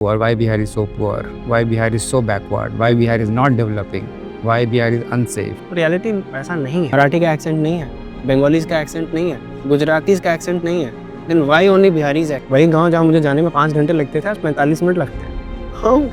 Poor. Why Bihar is so poor? Why Bihar is so backward? Why Bihar is not developing? Why Bihar is unsafe? Reality ऐसा नहीं है। मराठी का accent नहीं है, Bengalis का accent नहीं है, गुजरातीज का एक्सेंट नहीं है, देन व्हाई ओनली बिहारीज है। वही गांव जहाँ मुझे जाने में 5 घंटे लगते थे, आज 45 मिनट लगते हैं। हम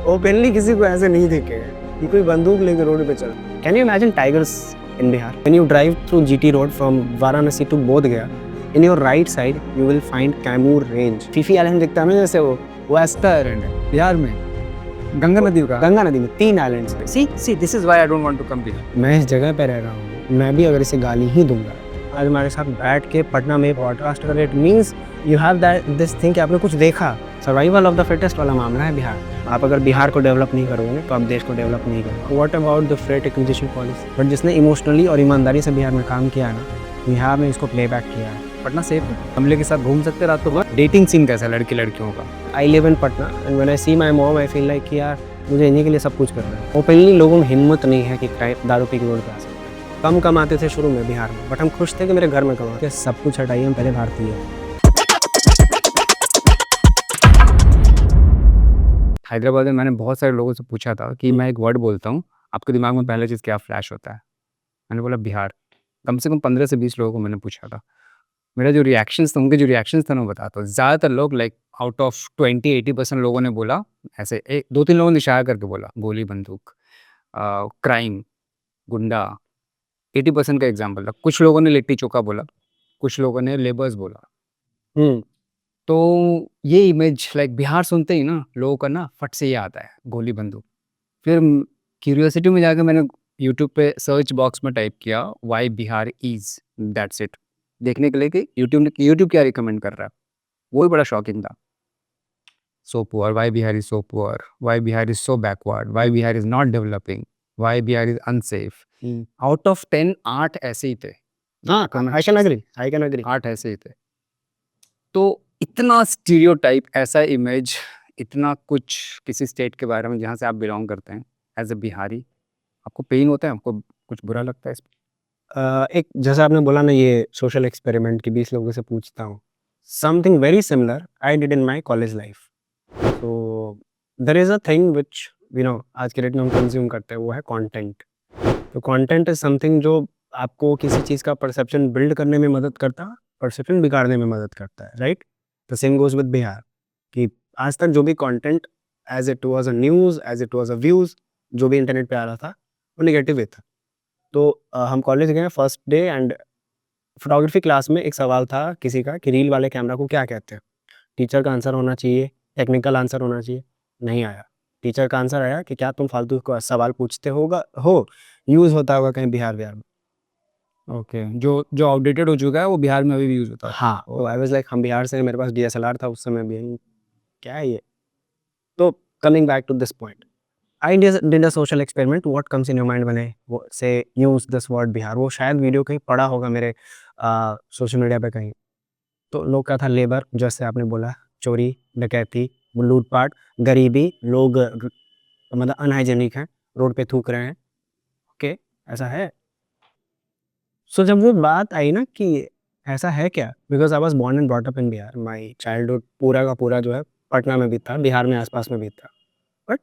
ओपनली किसी को ऐसे नहीं देखे हैं कि कोई बंदूक लेकर रोड पे चल। Can you imagine tigers in Bihar? When you drive through GT road from Varanasi to Bodhgaya, in your right side you will find Kaimur range. Phi Phi island दिखता है ना, जैसे वो ऐसा आइलैंड है बिहार में, गंगा नदी का। गंगा नदी में 3 आइलैंड्स है। See, this is why I don't want to come here. मैं इस जगह पे रह रहा हूँ, मैं भी अगर इसे गाली ही दूंगा। आज हमारे साथ बैठ के पटना में पॉडकास्ट कर रहे, it means you have that this thing कि आपने कुछ देखा। सर्वाइवल ऑफ द फिटेस्ट वाला मामला है बिहार। आप अगर बिहार को डेवलप नहीं करोगे तो आप देश को डेवलप नहीं करोगे। What about the freight acquisition policy? But जिसने इमोशनली और ईमानदारी से बिहार में काम किया है ना, बिहार में इसको प्ले बैक किया है। पटना सेफ है, हमले के साथ घूम सकते रात को। डेटिंग सीन कैसा है लड़की लड़कियों का? I live in Patna and when I see my mom I feel like कि यार मुझे इन्हीं के लिए सब कुछ करना है। ओपनली लोगों में हिम्मत नहीं है कि दारू पी के रोड पे आ सकते हैं। कम कमाते थे शुरू में बिहार में, बट हम खुश थे कि मेरे घर में कमाते। सब कुछ हटाइए, हम पहले भारतीय हैं। हैदराबाद में मैंने बहुत सारे लोगों से पूछा था कि मैं एक वर्ड बोलता हूँ, आपके दिमाग में पहला चीज़ क्या फ्लैश होता है? मैंने बोला बिहार। कम से कम 15 से 20 लोगों को मैंने पूछा था। मेरा जो रिएक्शंस था, उनके जो रिएक्शंस था, मैं बताता हूँ। ज़्यादातर लोग लाइक आउट ऑफ 20-80% लोगों ने बोला ऐसे, 2-3 लोगों ने इशारा करके बोला गोली बंदूक, क्राइम, गुंडा। 80% का एग्जाम्पल था। कुछ लोगों ने लिट्टी चोखा बोला, कुछ लोगों ने लेबर्स बोला। तो ये इमेज लाइक बिहार सुनते ही ना लोगों का ना फट से ये आता है, गोली बंदूक। फिर क्यूरियोसिटी में जाकर मैंने यूट्यूब पे सर्च बॉक्स में टाइप किया why Bihar is, that's it, देखने के लिए कि यूट्यूब क्या रिकमेंड कर रहा है। वो भी बड़ा शॉकिंग था। So poor, why Bihar is so poor, why Bihar is so backward, why Bihar is not developing, why Bihar is unsafe. Out of 10 8 ऐसे ही थे। हाँ, आई कैन एग्री। 8 ऐसे ही थे। तो इतना स्टीरियोटाइप, ऐसा इमेज, इतना कुछ किसी स्टेट के बारे में जहाँ से आप बिलोंग करते हैं एज अ बिहारी, आपको पेन होता है? आपको कुछ बुरा लगता है इस पे? एक जैसा आपने बोला ना, ये सोशल एक्सपेरिमेंट की 20 लोगों से पूछता हूँ, something very similar I did in my college life. तो there is a thing which you know आज के डेट में हम कंज्यूम करते हैं, वो है कंटेंट। तो कंटेंट इज समथिंग जो आपको किसी चीज़ का परसेप्शन बिल्ड करने में मदद करता है, परसेप्शन बिगाड़ने में मदद करता है, right? The same goes with Bihar कि आज तक जो भी content as it was a news, as it was a views, जो भी इंटरनेट पे आ रहा था वो नेगेटिव ही था। तो हम कॉलेज गए first day and photography class में एक सवाल था किसी का कि रील वाले कैमरा को क्या कहते हैं। टीचर का आंसर होना चाहिए, टेक्निकल आंसर होना चाहिए, नहीं आया। टीचर का आंसर आया कि क्या तुम फालतू को सवाल पूछते यूज़ होता होगा कहीं बिहार में। ओके, जो आउटडेटेड हो चुका है वो बिहार में अभी भी यूज होता है। हाँ, तो आई वाज लाइक हम बिहार से हैं, मेरे पास डीएसएलआर था उस समय भी, क्या है ये? तो coming back to this point, I did a social experiment. What comes in your mind when I say use this word Bihar? वो शायद वीडियो कहीं पड़ा होगा मेरे सोशल मीडिया पे कहीं। तो लोग का था लेबर, जैसे आपने बोला, चोरी, डकैती, लूटपाट, गरीबी, लोग मतलब अनहाइजेनिक हैं, रोड पे थूक रहे हैं। ओके, ऐसा है। सो जब वो बात आई ना कि ऐसा है क्या, because I was born and brought up in Bihar, my childhood पूरा का पूरा जो है पटना में बीता, बिहार में आसपास में बीता। बट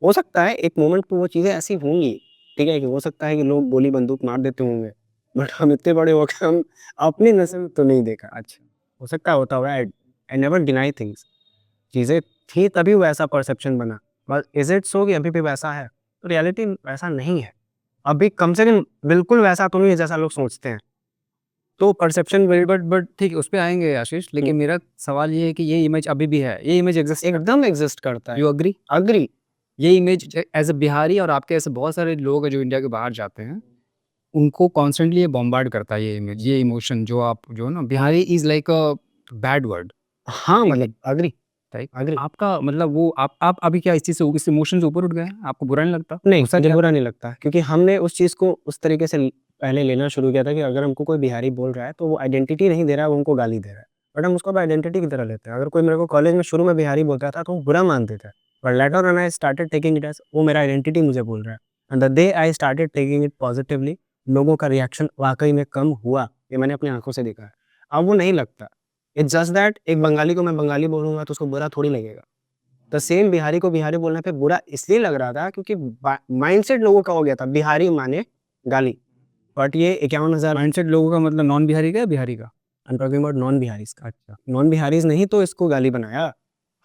हो सकता है एक मोमेंट पे वो चीज़ें ऐसी होंगी, ठीक है, कि हो सकता है कि लोग गोली बंदूक मार देते होंगे, बट हम इतने बड़े हो गए, हम अपनी नस्ल में तो नहीं देखा। अच्छा, हो सकता है होता होगा। I never deny things. चीज़ें थी तभी वैसा परसेप्शन बना, बट इज इट सो कि अभी भी वैसा है? तो रियलिटी वैसा नहीं है अभी, कम से कम बिल्कुल वैसा तो नहीं है जैसा लोग सोचते हैं। तो परसेप्शन बट ठीक है, उस पे आएंगे आशीष, लेकिन मेरा सवाल ये है कि ये इमेज अभी भी है, ये इमेज एकदम एग्जिस्ट करता है। You agree? अग्री। ये इमेज एज अ बिहारी और आपके ऐसे बहुत सारे लोग हैं जो इंडिया के बाहर जाते हैं, उनको कॉन्स्टेंटली ये बॉम्बार्ड करता है ये इमेज, ये इमोशन, जो आप जो ना Bihari is like a bad word. हाँ, मतलब अग्री। राइट? अग्री। आपका मतलब वो आप अभी क्या इस चीज से, इस इमोशन से ऊपर उठ गए हैं? आपको बुरा नहीं लगता? नहीं, गुस्सा मुझे नहीं बुरा नहीं लगता, क्योंकि हमने उस चीज़ को उस तरीके से पहले लेना शुरू किया था कि अगर हमको कोई बिहारी बोल रहा है तो वो आइडेंटिटी नहीं दे रहा है, वो हमको गाली दे रहा है। बट हम उसको अब आइडेंटिटी की तरह लेते हैं। अगर कोई मेरे को कॉलेज में शुरू में बिहारी बोलता था तो वो बुरा मानते थे, but later on I started taking it as वो मेरा आइडेंटिटी मुझे बोल रहा है। And the day I started taking it positively, लोगों का रिएक्शन वाकई में कम हुआ, ये मैंने अपनी आंखों से देखा है। अब वो नहीं लगता। इट्स जस्ट दैट एक बंगाली को मैं बंगाली बोलूँगा तो उसको बुरा थोड़ी लगेगा। द सेम बिहारी को बिहारी बोलने पे बुरा इसलिए लग रहा था क्योंकि माइंडसेट लोगों का हो गया था बिहारी माने गाली। बट ये 51,000 माइंडसेट लोगों का मतलब नॉन बिहारी का या बिहारी का? आई am talking about non Bihari's का। अच्छा। नॉन बिहारीज नहीं तो इसको गाली बनाया।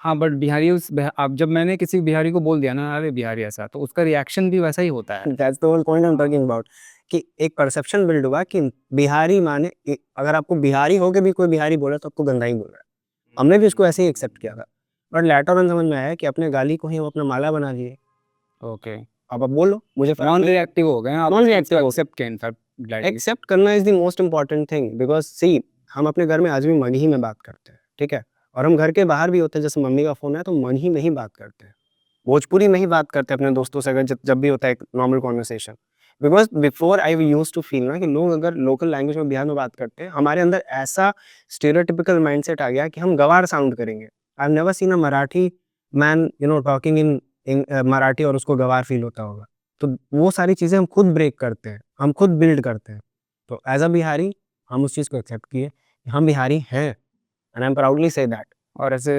हाँ, बट बिहारी अब जब मैंने किसी बिहारी को बोल दिया ना अरे बिहारी ऐसा, तो उसका रिएक्शन भी वैसा ही होता है। That's the whole point I am talking about कि एक परसेप्शन बिल्ड हुआ कि बिहारी माने अगर आपको बिहारी हो के भी कोई बिहारी बोला तो आपको गंदा ही बोल रहा है। हमने भी उसको ऐसे ही एक्सेप्ट किया था। बट लेटर ऑन समझ में आया कि अपने गाली को ही हम अपना माला बना लिए। ओके। अब आप बोलो मुझे नॉन रिएक्टिव हो गए आप, नॉन रिएक्टिव एक्सेप्ट किया इनफैक्ट। एक्सेप्ट करना is the most important thing because see हम अपने घर में आज भी मन ही में बात करते हैं, ठीक है। और हम घर के बाहर भी होते हैं, जैसे मम्मी का फोन है तो मन ही में ही बात करते हैं, भोजपुरी में ही बात करते हैं अपने दोस्तों से अगर जब भी होता है normal conversation. Because before I use to feel ना कि लोग अगर लोकल लैंग्वेज में बिहार में बात करते हैं हमारे अंदर ऐसा स्टेरियोटिपिकल माइंडसेट आ गया कि हम गवार साउंड करेंगे। I have never seen a Marathi man talking in Marathi और उसको गवार फील होता होगा। तो वो सारी चीज़ें हम खुद ब्रेक करते हैं, हम खुद बिल्ड करते हैं। तो एज अ बिहारी हम उस चीज़ को एक्सेप्ट किए कि हम बिहारी हैं and I am proudly say that. और ऐसे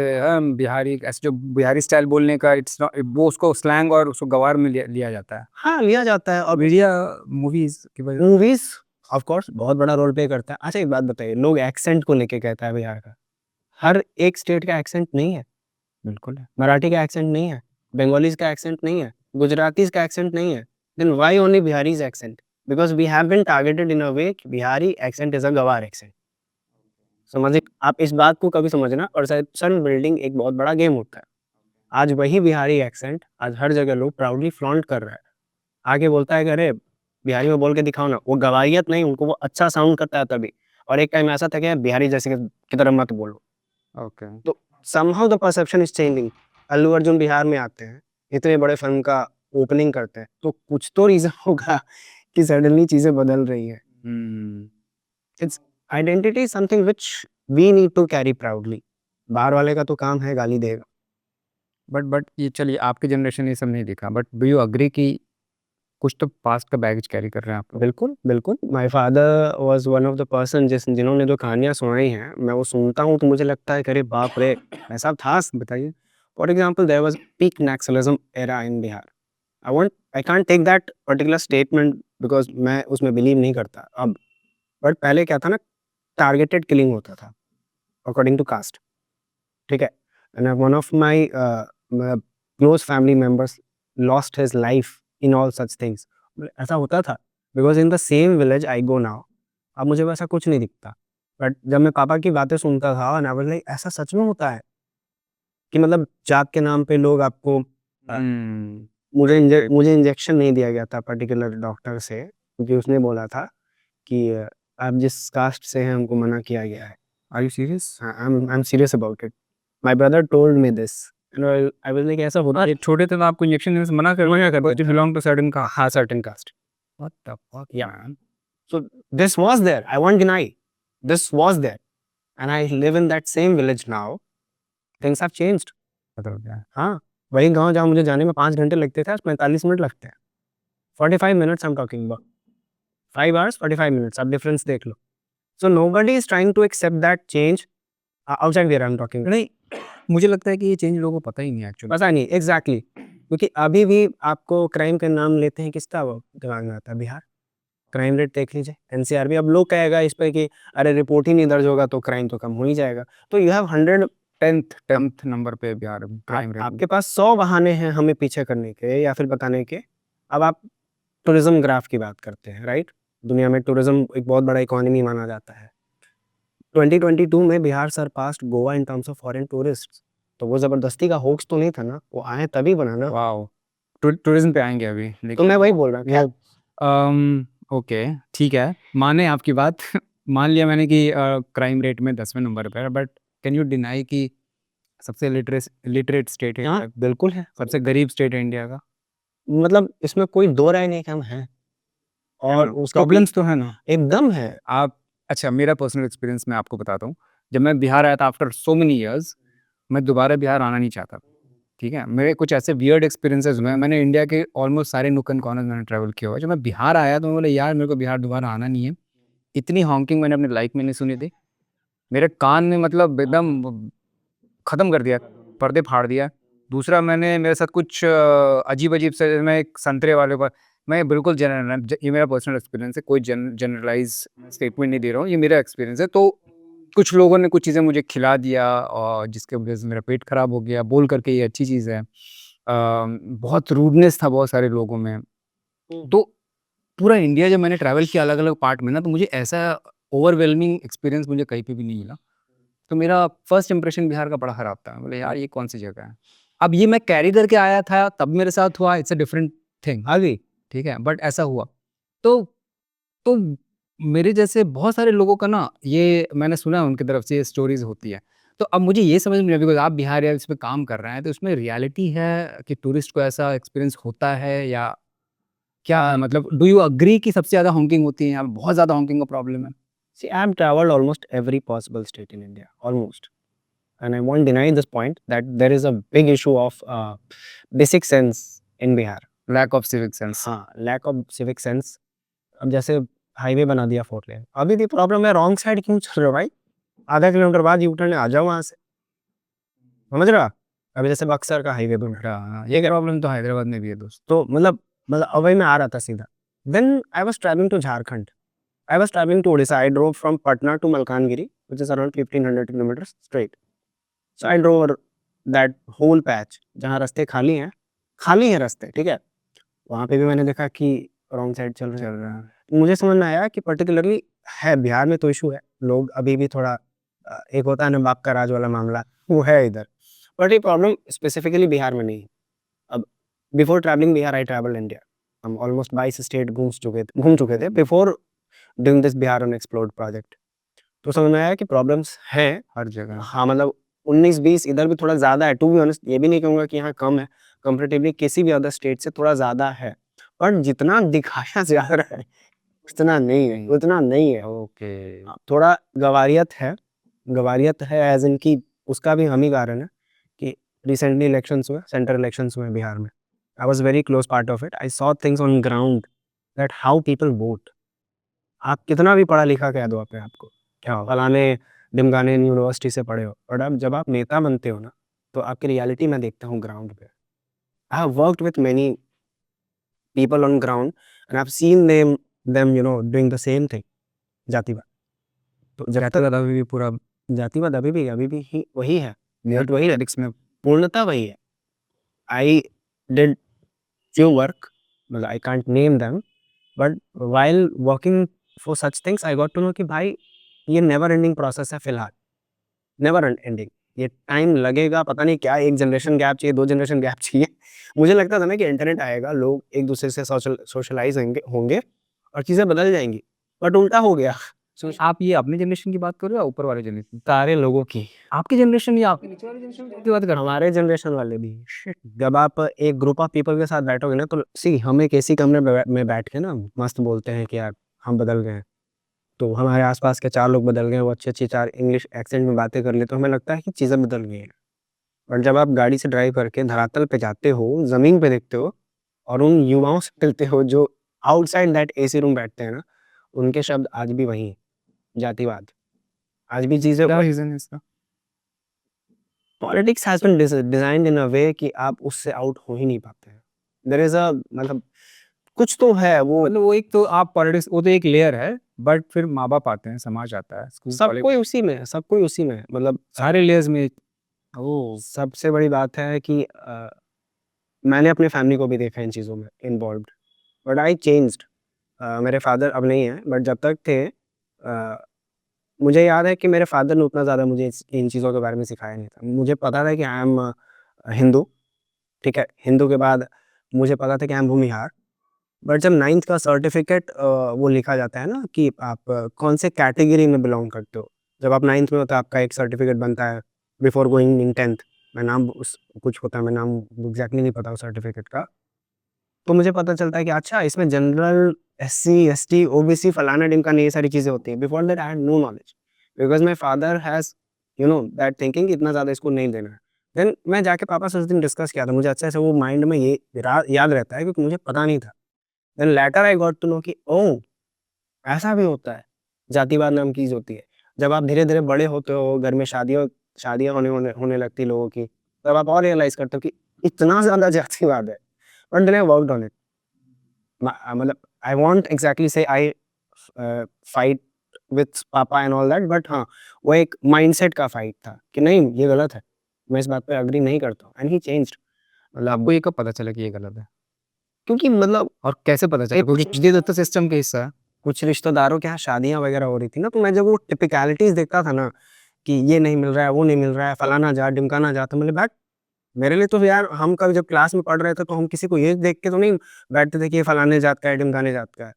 बिहारी, ऐसे जो बिहारी स्टाइल बोलने का इट्स नॉट, वो उसको स्लैंग और उसको गवार में लिया जाता है। हाँ, लिया जाता है। और मीडिया मूवीज की वजह मूवीज ऑफ कोर्स बहुत बड़ा रोल प्ले करता है। अच्छा एक बात बताइए, लोग एक्सेंट को लेके कहता है बिहार का, हर एक स्टेट का एक्सेंट नहीं है। बिल्कुल है। मराठी का एक्सेंट नहीं है, बंगालीज का एक्सेंट नहीं है, गुजरातीज का एक्सेंट नहीं है। Then why only Biharis accent? Because we have been targeted in a way कि बिहारी एक्सेंट इज अ गवार एक्सेंट। समझिए आप इस बात को कभी समझना। और सन बिल्डिंग एक बहुत बड़ा गेम होता है। आज वही बिहारी एक्सेंट आज हर जगह लोग प्राउडली फ्लॉन्ट कर रहा है। आगे बोलता है कि अरे बिहारी में बोल के दिखाओ ना, वो गवाहियत नहीं, उनको वो अच्छा साउंड करता है तभी। और एक टाइम ऐसा था कि बिहारी जैसे की तरह मत बोलो। ओके। तो somehow the perception is changing. Allu Arjun Bihar में आते हैं, इतने बड़े फिल्म का ओपनिंग करते हैं, तो कुछ तो रीजन होगा कि सडनली चीजें बदल रही है। It's identity something which we need to carry proudly. बाहर वाले का तो काम है गाली देगा। बट ये चलिए आपकी जनरेशन ये सब नहीं दिखा, बट डू यू अग्री कि कुछ तो पास्ट का बैगेज कैरी कर रहे हैं आप लोग? बिल्कुल बिल्कुल। My father was one of the person जिन्होंने जो कहानियां सुनाई हैं, मैं वो सुनता हूँ तो मुझे लगता है कि अरे बाप रे ऐसा था। बताइए। For example there was peak Naxalism era in Bihar. I can't take that particular statement because मैं उसमें बिलीव नहीं करता अब। बट पहले क्या था ना, टारगेटेड किलिंग होता था अकॉर्डिंग टू कास्ट, ठीक है। And one of my close family members lost his life in all such things. ऐसा होता था because in the same village I go now. अब मुझे वैसा कुछ नहीं दिखता। बट जब मैं पापा की बातें सुनता था ना, वाज लाइक ऐसा सच में होता है कि मतलब जात के नाम पे लोग आपको मुझे इंजेक्शन नहीं दिया गया था पर्टिकुलर डॉक्टर से, क्योंकि उसने बोला था कि आप जिस कास्ट से हैं हमको मना किया गया है। Are you serious? I am serious about it. My brother told me this and I was like ऐसा होता है। छोटे थे तो आपको इंजेक्शन देने से मना कर दिया, but you belong to certain caste. हाँ, certain caste. What the fuck Yeah. Man. So this was there. I won't deny. This was there. And I live in that same village now. Things have changed. बदल गया। हाँ, वही गाँव जहाँ मुझे जाने में 5 घंटे लगते थे, आज 45 मिनट लगते हैं। 45 minutes I'm talking about. 5 hours, 45 minutes. आप difference देख लो। So nobody is trying to accept that change outside where I'm talking. नहीं, मुझे लगता है कि ये चेंज लोगों को पता ही नहीं एक्चुअली। पता नहीं एग्जैक्टली क्योंकि अभी भी आपको क्राइम का नाम लेते हैं किसका वो दिमाग में आता है? बिहार। क्राइम रेट देख लीजिए एनसीआर भी। अब लोग कहेगा इस पे कि अरे रिपोर्ट ही नहीं दर्ज होगा तो क्राइम तो कम हो ही जाएगा। तो यू हैव 100 10th नंबर पे बिहार क्राइम रेट। आपके पास 100 बहाने हैं हमें पीछे करने के या फिर बताने के। अब आप टूरिज्म ग्राफ की बात करते हैं, राइट। दुनिया में टूरिज्म एक बहुत बड़ा इकोनॉमी माना जाता है। 2022 में Bihar surpassed Goa in terms of foreign tourist. तो वो जबरदस्ती का होक्स तो नहीं था ना, वो आए तभी बना ना। वाओ। टूरिज्म पे आएंगे अभी, तो मैं वही बोल रहा हूँ। ओके ठीक है, माने आपकी बात। मान लिया मैंने कि क्राइम रेट में 10वें नंबर पर है, बट कैन यू डिनाई कि सबसे लिटरेट स्टेट है? हाँ बिल्कुल है। सबसे गरीब स्टेट है इंडिया का? मतलब इसमें कोई दो राय नहीं कि हम हैं। और उसका प्रॉब्लम्स तो है ना। एकदम है। आप, अच्छा मेरा पर्सनल एक्सपीरियंस मैं आपको बताता हूँ। जब मैं बिहार आया था आफ्टर सो मेनी इयर्स, मैं दोबारा बिहार आना नहीं चाहता, ठीक है। मेरे कुछ ऐसे वियर्ड एक्सपीरियंसेस हुए हैं। मैंने इंडिया के ऑलमोस्ट सारे नुक एंड कॉर्नर्स मैंने ट्रैवल किया हुआ है। जब मैं बिहार आया तो मैं बोला यार मेरे को बिहार दोबारा आना नहीं है। इतनी हॉन्किंग मैंने अपनी लाइफ में नहीं सुनी थी। मेरे कान में मतलब एकदम ख़त्म कर दिया, पर्दे फाड़ दिया। दूसरा मैंने मेरे साथ कुछ अजीब-अजीब से मैं एक संतरे वाले पर मैं बिल्कुल ये मेरा पर्सनल एक्सपीरियंस है, कोई जनरलाइज़ स्टेटमेंट नहीं दे रहा हूँ, ये मेरा एक्सपीरियंस है। तो कुछ लोगों ने कुछ चीज़ें मुझे खिला दिया और जिसकी वजह से मेरा पेट खराब हो गया, बोल कर के ये अच्छी चीज़ है। बहुत रूडनेस था बहुत सारे लोगों में। तो पूरा इंडिया जब मैंने ट्रैवल किया अलग-अलग पार्ट में ना, तो मुझे ऐसा ओवरवेलमिंग एक्सपीरियंस मुझे कहीं पे भी नहीं मिला। तो मेरा फर्स्ट इंप्रेशन बिहार का बड़ा खराब था। बोले यार ये कौन-सी जगह है? अब ये मैं कैरी करके आया था तब मेरे साथ हुआ, इट्स अ डिफरेंट थिंग। अभी ठीक है? बट ऐसा हुआ। तो तो मेरे जैसे बहुत सारे लोगों का ना ये मैंने सुना है उनकी तरफ से ये स्टोरीज़ होती है। तो अब मुझे ये समझ में नहीं बिकॉज़ आप बिहार या इसमें काम कर रहे हैं, तो इसमें रियलिटी है कि टूरिस्ट को ऐसा एक्सपीरियंस होता है या क्या मतलब डू यू एग्री कि सबसे ज़्यादा हॉकिंग होती है यहाँ पे, बहुत ज़्यादा हॉकिंग का प्रॉब्लम है? See, I've traveled almost every possible state in India, almost. And I won't deny this point that there is a big issue of basic sense in Bihar. Lack of civic sense. हाँ, lack of civic sense. अब जैसे highway बना दिया 4 लेन, अभी भी problem है, wrong side क्यों चल रहे हो भाई? आधा किलोमीटर बाद यू टर्न आ जाओ वहाँ से, समझ रहे हो आप? अभी जैसे बक्सर का हाईवे बन रहा है, हाँ, ये प्रॉब्लम तो हैदराबाद में भी है दोस्त। तो मतलब अवई में आ रहा था सीधा। Then I was travelling to Jharkhand, I was travelling to Odisha, I drove from Patna to Malkangiri which is around 1500 kilometres straight. So I drove that whole patch जहाँ रास्ते खाली हैं रास्ते, ठीक है? वहाँ पे भी मैंने देखा कि रॉन्ग साइड चल रहे हैं। मुझे समझ में आया कि पर्टिकुलरली है बिहार में तो इशू है, लोग अभी भी थोड़ा एक होता है ना बाप का राज वाला मामला, वो है इधर, बट ये प्रॉब्लम स्पेसिफिकली बिहार में नहीं है। अब before travelling Bihar I travel India, हम ऑलमोस्ट 22 स्टेट घूम चुके थे before doing this Bihar unexplored project. तो समझ में आया कि प्रॉब्लम्स हैं हर जगह। हाँ, मतलब 19-20 इधर भी थोड़ा ज़्यादा है, टू बी ऑनेस्ट ये भी नहीं कहूँगा कि यहाँ कम है, कंपैरेटिवली किसी भी अदर स्टेट से थोड़ा ज़्यादा है, बट जितना दिखाया जा रहा है उतना नहीं है। ओके। थोड़ा गवारियत है एज़ इन कि उसका भी हम ही कारण है कि रिसेंटली इलेक्शंस हुए, सेंट्रल इलेक्शंस हुए बिहार में। I was very close part of it, I saw things on ground that how people vote. आप कितना भी पढ़ा लिखा कह दो अपने आप को, क्या फलाने ढिमकाने यूनिवर्सिटी से पढ़े हो, बट अब जब आप नेता बनते हो ना, तो आपकी रियलिटी मैं देखता हूँ ग्राउंड पे। I have worked with many people on ground and I have seen them doing the same thing, जातिवाद। तो जब तक जातिवाद अभी भी पूरा जातिवाद अभी भी ही वही है, नेट वही है, पॉलिटिक्स में। पूर्णतः वही है। आई डिड few work, मतलब I can't name them, but while working for such things I got to know कि भाई ये never ending process है फिलहाल, never ending, ये टाइम लगेगा, पता नहीं क्या, एक जनरेशन गैप चाहिए, 2 जनरेशन गैप चाहिए। मुझे लगता था ना कि इंटरनेट आएगा, लोग एक दूसरे से सोशलाइज होंगे और चीज़ें बदल जाएंगी, बट उल्टा हो गया। आप ये अपनी जनरेशन की बात कर रहे हो या ऊपर वाले जनरेशन? सारे लोगों की, आपकी जनरेशन या आपके नीचे वाली जनरेशन की बात कर रहे हो? हमारे जनरेशन वाले भी। जब आप एक ग्रुप ऑफ पीपल के साथ बैठोगे ना, तो सी हम एक ऐसी कमरे में बैठ के ना मस्त बोलते हैं कि यार हम बदल गए हैं, तो हमारे आसपास के 4 लोग बदल गए हैं, वो अच्छी-अच्छी 4 इंग्लिश एक्सेंट में बातें कर लेते, तो हमें लगता है कि चीज़ें बदल गई हैं। और जब आप गाड़ी से ड्राइव करके धरातल पे जाते हो, ज़मीन पे देखते हो और उन युवाओं से मिलते हो जो आउटसाइड दैट एसी रूम बैठते हैं ना, उनके शब्द आज भी वही हैं, जातिवाद। आज भी चीज़ें क्या रीज़न है इसका? Politics has been डिज़ाइन्ड in a way कि आप उससे आउट हो ही नहीं पाते हैं। देयर इज़ अ मतलब कुछ तो है वो, मतलब वो एक तो आप पॉलिटिक्स वो तो एक लेयर है, बट फिर माँ-बाप आते हैं, समाज आता है, स्कूल सब कॉलेज कोई उसी में है, सब कोई उसी में है। मतलब सारे लेयर्स में ओह! सबसे बड़ी बात है कि मैंने अपनी फैमिली को भी देखा इन चीज़ों में इन्वॉल्व्ड, बट आई चेंज्ड। मेरे फादर अब नहीं हैं, बट जब तक थे मुझे याद है कि मेरे फादर ने उतना ज़्यादा मुझे इन चीज़ों के बारे में सिखाया नहीं था। मुझे पता था कि आई एम हिंदू, ठीक है? हिंदू के बाद मुझे पता था कि आई एम भूमिहार। बट जब 9th का सर्टिफिकेट वो लिखा जाता है ना कि आप कौन से कैटेगरी में बिलॉन्ग करते हो। जब आप 9th में हो तो आपका एक सर्टिफिकेट बनता है बिफोर गोइंग इन 10th। मैं नाम उस कुछ होता है, मैं नाम एग्ज़ैक्टली नहीं पता उस सर्टिफिकेट का। तो मुझे पता चलता है कि अच्छा इसमें जनरल, एससी, एसटी, ओबीसी फलाना-ढिमकाना ये सारी चीज़ें होती हैं। Before that I had no knowledge because my father has that thinking कि इतना ज़्यादा इसको नहीं देना है। देन मैं जाके पापा से उस दिन डिस्कस किया था। मुझे अच्छे से वो माइंड में ये याद रहता है क्योंकि मुझे पता नहीं था। Then later I got to know कि ओह! ऐसा भी होता है, जातिवाद नाम की चीज़ होती है। जब आप धीरे-धीरे बड़े होते हो, घर में शादियाँ शादियाँ होने होने होने लगती है लोगों की, तब आप और रियलाइज़ करते हो कि इतना ज़्यादा जातिवाद है, but then I worked on it. मतलब I want exactly say I fight with पापा एंड ऑल दैट, बट हाँ, वो एक माइंडसेट का फाइट था कि नहीं ये गलत है, मैं इस बात पे अग्री नहीं करता हूँ, एंड ही चेंज्ड। मतलब आपको ये कब पता चला कि ये गलत है? क्योंकि मतलब और कैसे पता चला? क्योंकि ये तो सिस्टम का हिस्सा है। कुछ रिश्तेदारों के यहाँ शादियाँ वगैरह हो रही थी ना, तो मैं जब वो टिपिकलिटीज़ देखता था ना कि ये नहीं मिल रहा है, वो नहीं मिल रहा है, फलाना जात, ढिमकाना जात, तो मतलब बैठ मेरे लिए तो यार हम कभी जब क्लास में पढ़ रहे थे तो हम किसी को ये देख के तो नहीं बैठते थे कि ये फलाने जात का है, ढिमकाने जात का है।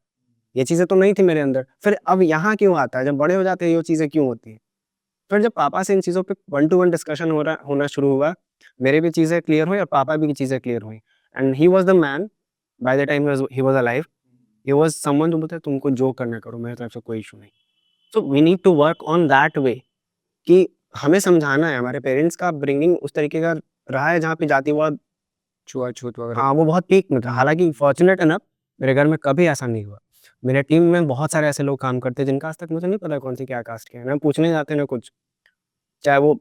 ये चीज़ें तो नहीं थी मेरे अंदर। फिर अब यहाँ क्यों आता है? जब बड़े हो जाते हैं ये चीज़ें क्यों होती हैं? फिर जब पापा से इन चीज़ों पे 1 टू 1 डिस्कशन होना शुरू हुआ, मेरे भी चीज़ें क्लियर हुई और पापा की भी चीज़ें क्लियर हुई। And he was the man by the time he was alive, he was someone जो बोलता है तुमको जो करना करो, मेरे तरफ से कोई इश्यू नहीं। So we need to work on that way कि हमें समझाना है, हमारे पेरेंट्स का अपब्रिंगिंग उस तरीके का रहा है जहाँ पे जातिवाद छुआ-छूत वगैरह। हाँ, वो बहुत पीक में था। हालाँकि फॉर्च्यूनेट इनफ मेरे घर में कभी ऐसा नहीं हुआ। मेरे टीम में बहुत सारे ऐसे लोग काम करते हैं जिनका आज तक मुझे नहीं पता कौन सी क्या कास्ट के हैं, ना पूछने जाते ना कुछ। चाहे वो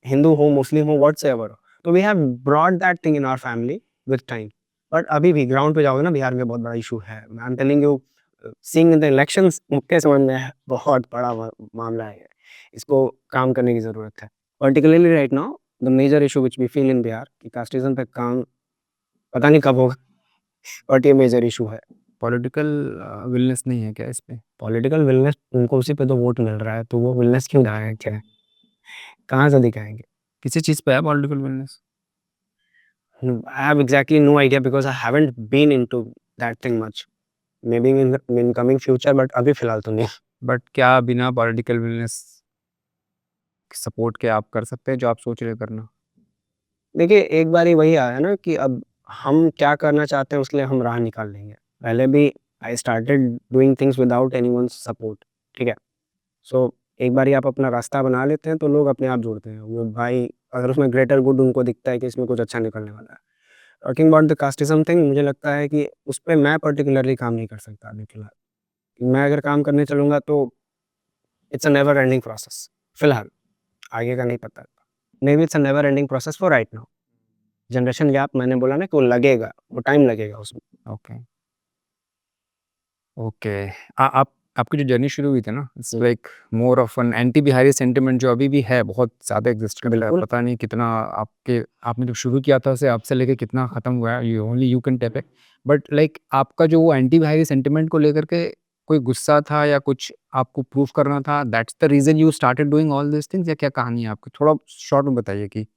हिंदू हो, मुस्लिम हो, व्हाट्सएवर हो। तो we have brought that thing in our family with time. But अभी भी ग्राउंड पे जाओगे ना बिहार में बहुत बड़ा इश्यू है। आई am telling you seeing in the elections मुझे समझ में है बहुत बड़ा मामला है ये। इसको काम करने की ज़रूरत है। Particularly right now the major issue which we feel in Bihar कि कास्टिज़्म पे काम पता नहीं कब होगा, बट ये मेजर इश्यू है। पॉलिटिकल विलनेस नहीं है क्या इस पे? पॉलिटिकल विलनेस उनको उसी पे तो वोट मिल रहा है, तो वो विलनेस क्यों दिखाएँ क्या? कहाँ से दिखाएँगे? किसी चीज़ पे है political wellness? I have exactly no idea because I haven't been into that thing much. Maybe in coming future, but अभी फिलहाल तो नहीं। बट क्या बिना पॉलिटिकल विलनेस सपोर्ट के आप कर सकते हैं जो आप सोच रहे हैं करना? देखिए, एक बारी वही आया ना कि अब हम क्या करना चाहते हैं उसके लिए हम राह निकाल लेंगे। पहले भी I started doing things without anyone's support, ठीक है? सो एक बारी आप अपना रास्ता बना लेते हैं तो लोग अपने आप जुड़ते हैं। वो भाई अगर उसमें ग्रेटर गुड उनको दिखता है कि इसमें कुछ अच्छा निकलने वाला है। Talking about the casteism thing मुझे लगता है कि उस पे मैं पर्टिकुलरली काम नहीं कर सकता अभी फिलहाल। मैं अगर काम करने चलूँगा तो it's a never ending process फिलहाल, आगे का नहीं पता। Maybe it's a never ending process for right now. Generation gap मैंने बोला ना कि वो लगेगा, वो टाइम लगेगा उसमें। Okay, okay. आप आपकी जो जर्नी शुरू हुई थी ना, it's like more of an anti Bihari sentiment जो अभी भी है, बहुत ज़्यादा एग्ज़िस्ट करता है। बिल्कुल। पता नहीं कितना आपने जब शुरू किया था उसे अब से लेके कितना ख़त्म हुआ है, you only you can tell it. But like आपका जो वो एंटी बिहारी सेंटिमेंट को लेकर के कोई गुस्सा था या कुछ आपको प्रूव करना था, that's the reason you started doing all this things, या क्या कहानी है आपकी? थोड़ा शॉर्ट में बताइए कि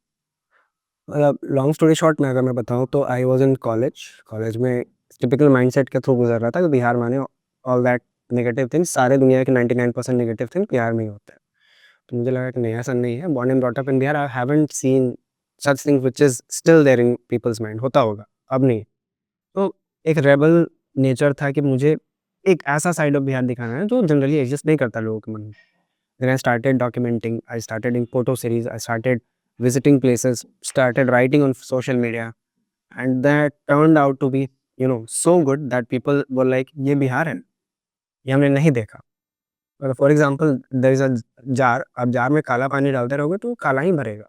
मतलब लॉन्ग स्टोरी शॉर्ट में अगर मैं बताऊँ तो I was in college. College में टिपिकल माइंडसेट के थ्रू गुज़र रहा था कि बिहार माने ऑल दैट नेगेटिव थिंग्स, सारे दुनिया के 99% नेगेटिव थिंग बिहार में ही होता है। तो मुझे लगा कि नहीं ऐसा नहीं है, born and brought up in Bihar, I haven't seen such things which is still there in people's mind, होता होगा, अब नहीं। तो एक रेबल नेचर था कि मुझे एक ऐसा साइड ऑफ बिहार दिखाना है जो जनरली एग्जिस्ट नहीं करता लोगों के मन में। Then I started documenting, I started in photo series, I started visiting places, started writing on social media, and that turned out to be, so good that people were like, ये बिहार है, ये हमने नहीं देखा। For example there is a jar, आप jar में काला पानी डालते रहोगे तो वो काला ही भरेगा,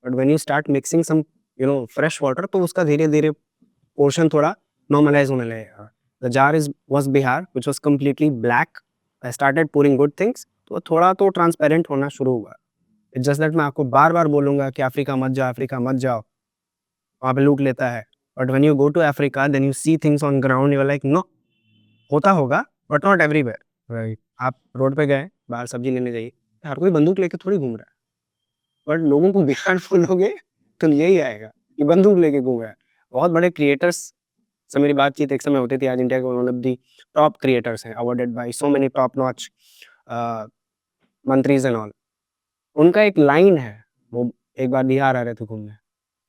but when you start mixing some fresh water तो उसका धीरे धीरे पोर्शन थोड़ा नॉर्मलाइज होने लगेगा। The jar is was Bihar which was completely black, I started pouring good things, तो थोड़ा तो ट्रांसपेरेंट होना शुरू हुआ। इट्स जस्ट दैट मैं आपको बार बार बोलूंगा कि अफ्रीका मत जाओ, अफ्रीका मत जाओ, वहाँ पे लूट लेता है। But when you go to Africa then you see things on ground, you are like no, होता होगा बट नॉट एवरीवेयर। राइट। आप रोड पे गए, बाहर सब्जी लेने जाइए, हर कोई बंदूक लेके थोड़ी घूम रहा है, बट लोगों को बिहार बोलोगे तो यही आएगा कि बंदूक लेके घूम रहा है। बहुत बड़े क्रिएटर्स से मेरी बातचीत एक समय होती थी, आज इंडिया के one of the top creators हैं, awarded by so many top notch mantris and all. उनका एक लाइन है, वो एक बार बिहार आ रहे थे घूमने,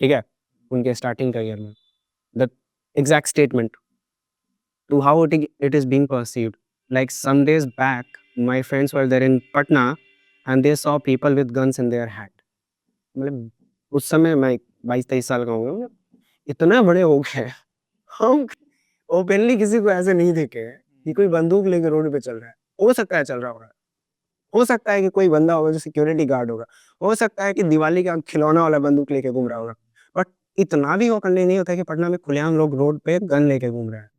ठीक है, उनके स्टार्टिंग करियर में, the exact statement to how it is being perceived. Like some days back, my friends were there in Patna and they saw people with guns in their hand. मतलब उस समय मैं 22-23 साल का हूँ, इतना बड़े हो गए हम ओपनली किसी को ऐसे नहीं देखे हैं कि कोई बंदूक लेकर रोड पे चल रहा है। हो सकता है चल रहा होगा, हो सकता है कि कोई बंदा होगा जो सिक्योरिटी गार्ड होगा, हो सकता है कि दिवाली का खिलौना वाला बंदूक लेके घूम रहा होगा, बट इतना भी वो करने नहीं होता कि पटना में खुलेआम लोग रोड पे गन लेके घूम रहे हैं।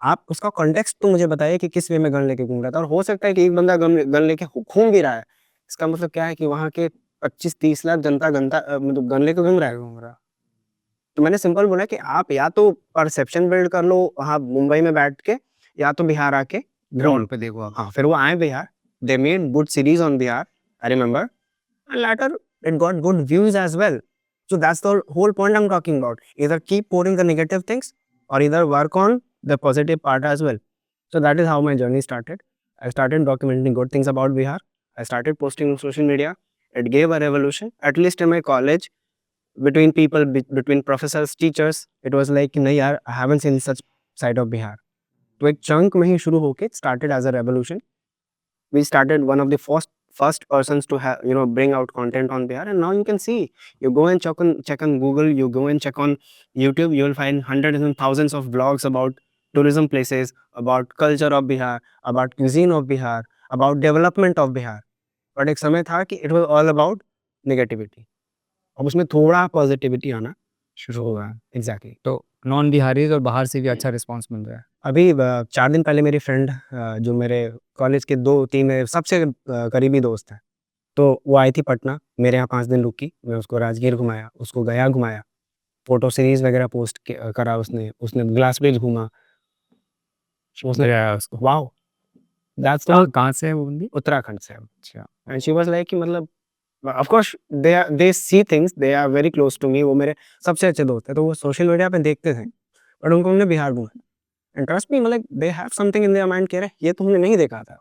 आप उसका कॉन्टेक्स्ट तो मुझे बताइए कि किस वे में गन लेके घूम रहा था, और हो सकता है कि एक बंदा गन लेके घूम भी रहा है, इसका मतलब क्या है कि वहाँ के 25-30 लाख जनता मतलब गन लेके घूम रहा है। तो मैंने सिंपल बोला कि आप या तो परसेप्शन बिल्ड कर लो वहाँ मुंबई में बैठ के, या तो बिहार आके ग्राउंड पे देखो आप। हाँ, फिर वो आए Bihar, they made good series on Bihar, I remember, and later it got good views as well. So that's the whole point I'm talking about. Either keep pouring the negative things or either work on the positive part as well. So that is how my journey started. I started documenting good things about Bihar. I started posting on social media. It gave a revolution, at least in my college, between people, between professors, teachers. It was like, nahi yaar, I haven't seen such side of Bihar. तो एक chunk में ही शुरू होके started as a revolution. We started one of the first persons to have bring out content on Bihar, and now you can see, you go and check on Google, you go and check on YouTube, you will find hundreds and thousands of vlogs about tourism places, about culture of Bihar, about cuisine of Bihar, about development of Bihar. But एक समय था कि it was all about negativity. अब उसमें थोड़ा positivity आना शुरू हुआ है। एग्जैक्टली। तो नॉन बिहारीज और बाहर से भी अच्छा रिस्पॉन्स मिल रहा है। अभी 4 दिन पहले मेरी फ्रेंड जो मेरे कॉलेज के 2-3 मेरे सबसे करीबी दोस्त हैं, तो वो आई थी पटना, मेरे यहाँ 5 दिन रुकी, मैं उसको राजगीर घुमाया, उसको गया घुमाया, फ़ोटो सीरीज़ वगैरह पोस्ट करा उसने ग्लास ब्रिज घूमा। उसने उसको वाओ! दैट्स द कहाँ से है वो बंदी? उत्तराखंड से है। अच्छा। एंड शी वाज़ लाइक कि मतलब of course they see things, they are very close to me, वो मेरे सबसे अच्छे दोस्त हैं, तो वो सोशल मीडिया पे देखते थे, बट उनको हमने बिहार घुमाया। एंड ट्रस्ट मी, मतलब they have something in their mind कि अरे ये तो हमने नहीं देखा था।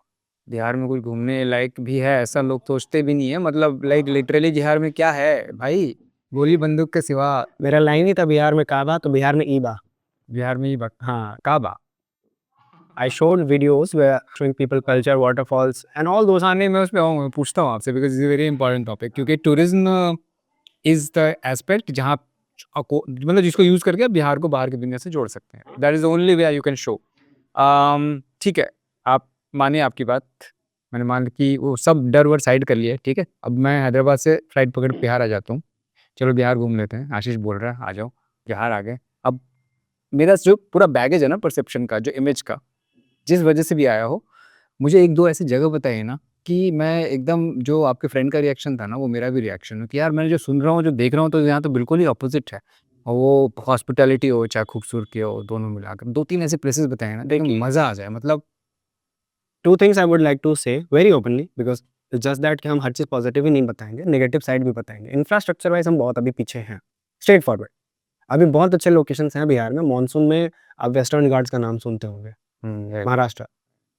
बिहार में कुछ घूमने लायक भी है ऐसा लोग सोचते भी नहीं है, मतलब लाइक लिटरली बिहार में क्या है भाई, गोली बंदूक के सिवा। मेरा लाइन ही था बिहार में काबा, तो बिहार में ईबा। बिहार में ही हाँ, काबा। I showed videos where showing people culture, waterfalls and all those. हाँ नहीं, मैं उस पे आऊँगा, पूछता हूँ आपसे because is very important topic, क्योंकि टूरिज्म इज द एस्पेक्ट जहाँ मतलब जिसको यूज करके आप बिहार को बाहर की दुनिया से जोड़ सकते हैं। That is only way you can show. ठीक है, आप मानिए आपकी बात, मैंने मान कि वो सब डर वर साइड कर लिया, ठीक है। अब मैं हैदराबाद से फ्लाइट पकड़ के बिहार आ जाता हूँ, चलो बिहार घूम लेते हैं, आशीष बोल रहा है आ जाओ, बिहार आ गए। अब मेरा जो पूरा बैगेज है ना परसेप्शन का, जो इमेज का, जिस वजह से भी आया हो, मुझे एक दो ऐसी जगह बताइए ना कि मैं एकदम, जो आपके फ्रेंड का रिएक्शन था ना वो मेरा भी रिएक्शन है कि यार मैंने जो सुन रहा हूँ जो देख रहा हूँ तो यहाँ तो बिल्कुल ही अपोजिट है। और वो हॉस्पिटैलिटी हो चाहे खूबसूरती हो, दोनों मिलाकर 2-3 ऐसे प्लेसेस बताए ना देखिए मज़ा आ जाए। मतलब Two things I would like to say very openly because it's just that कि हम हर चीज़ पॉजिटिव ही नहीं बताएंगे, नेगेटिव साइड भी बताएंगे। इंफ्रास्ट्रक्चर वाइज हम बहुत अभी पीछे हैं, स्ट्रेट फॉरवर्ड। अभी बहुत अच्छे लोकेशंस हैं बिहार में, मानसून में आप वेस्टर्न घाट्स का नाम सुनते होंगे, महाराष्ट्र।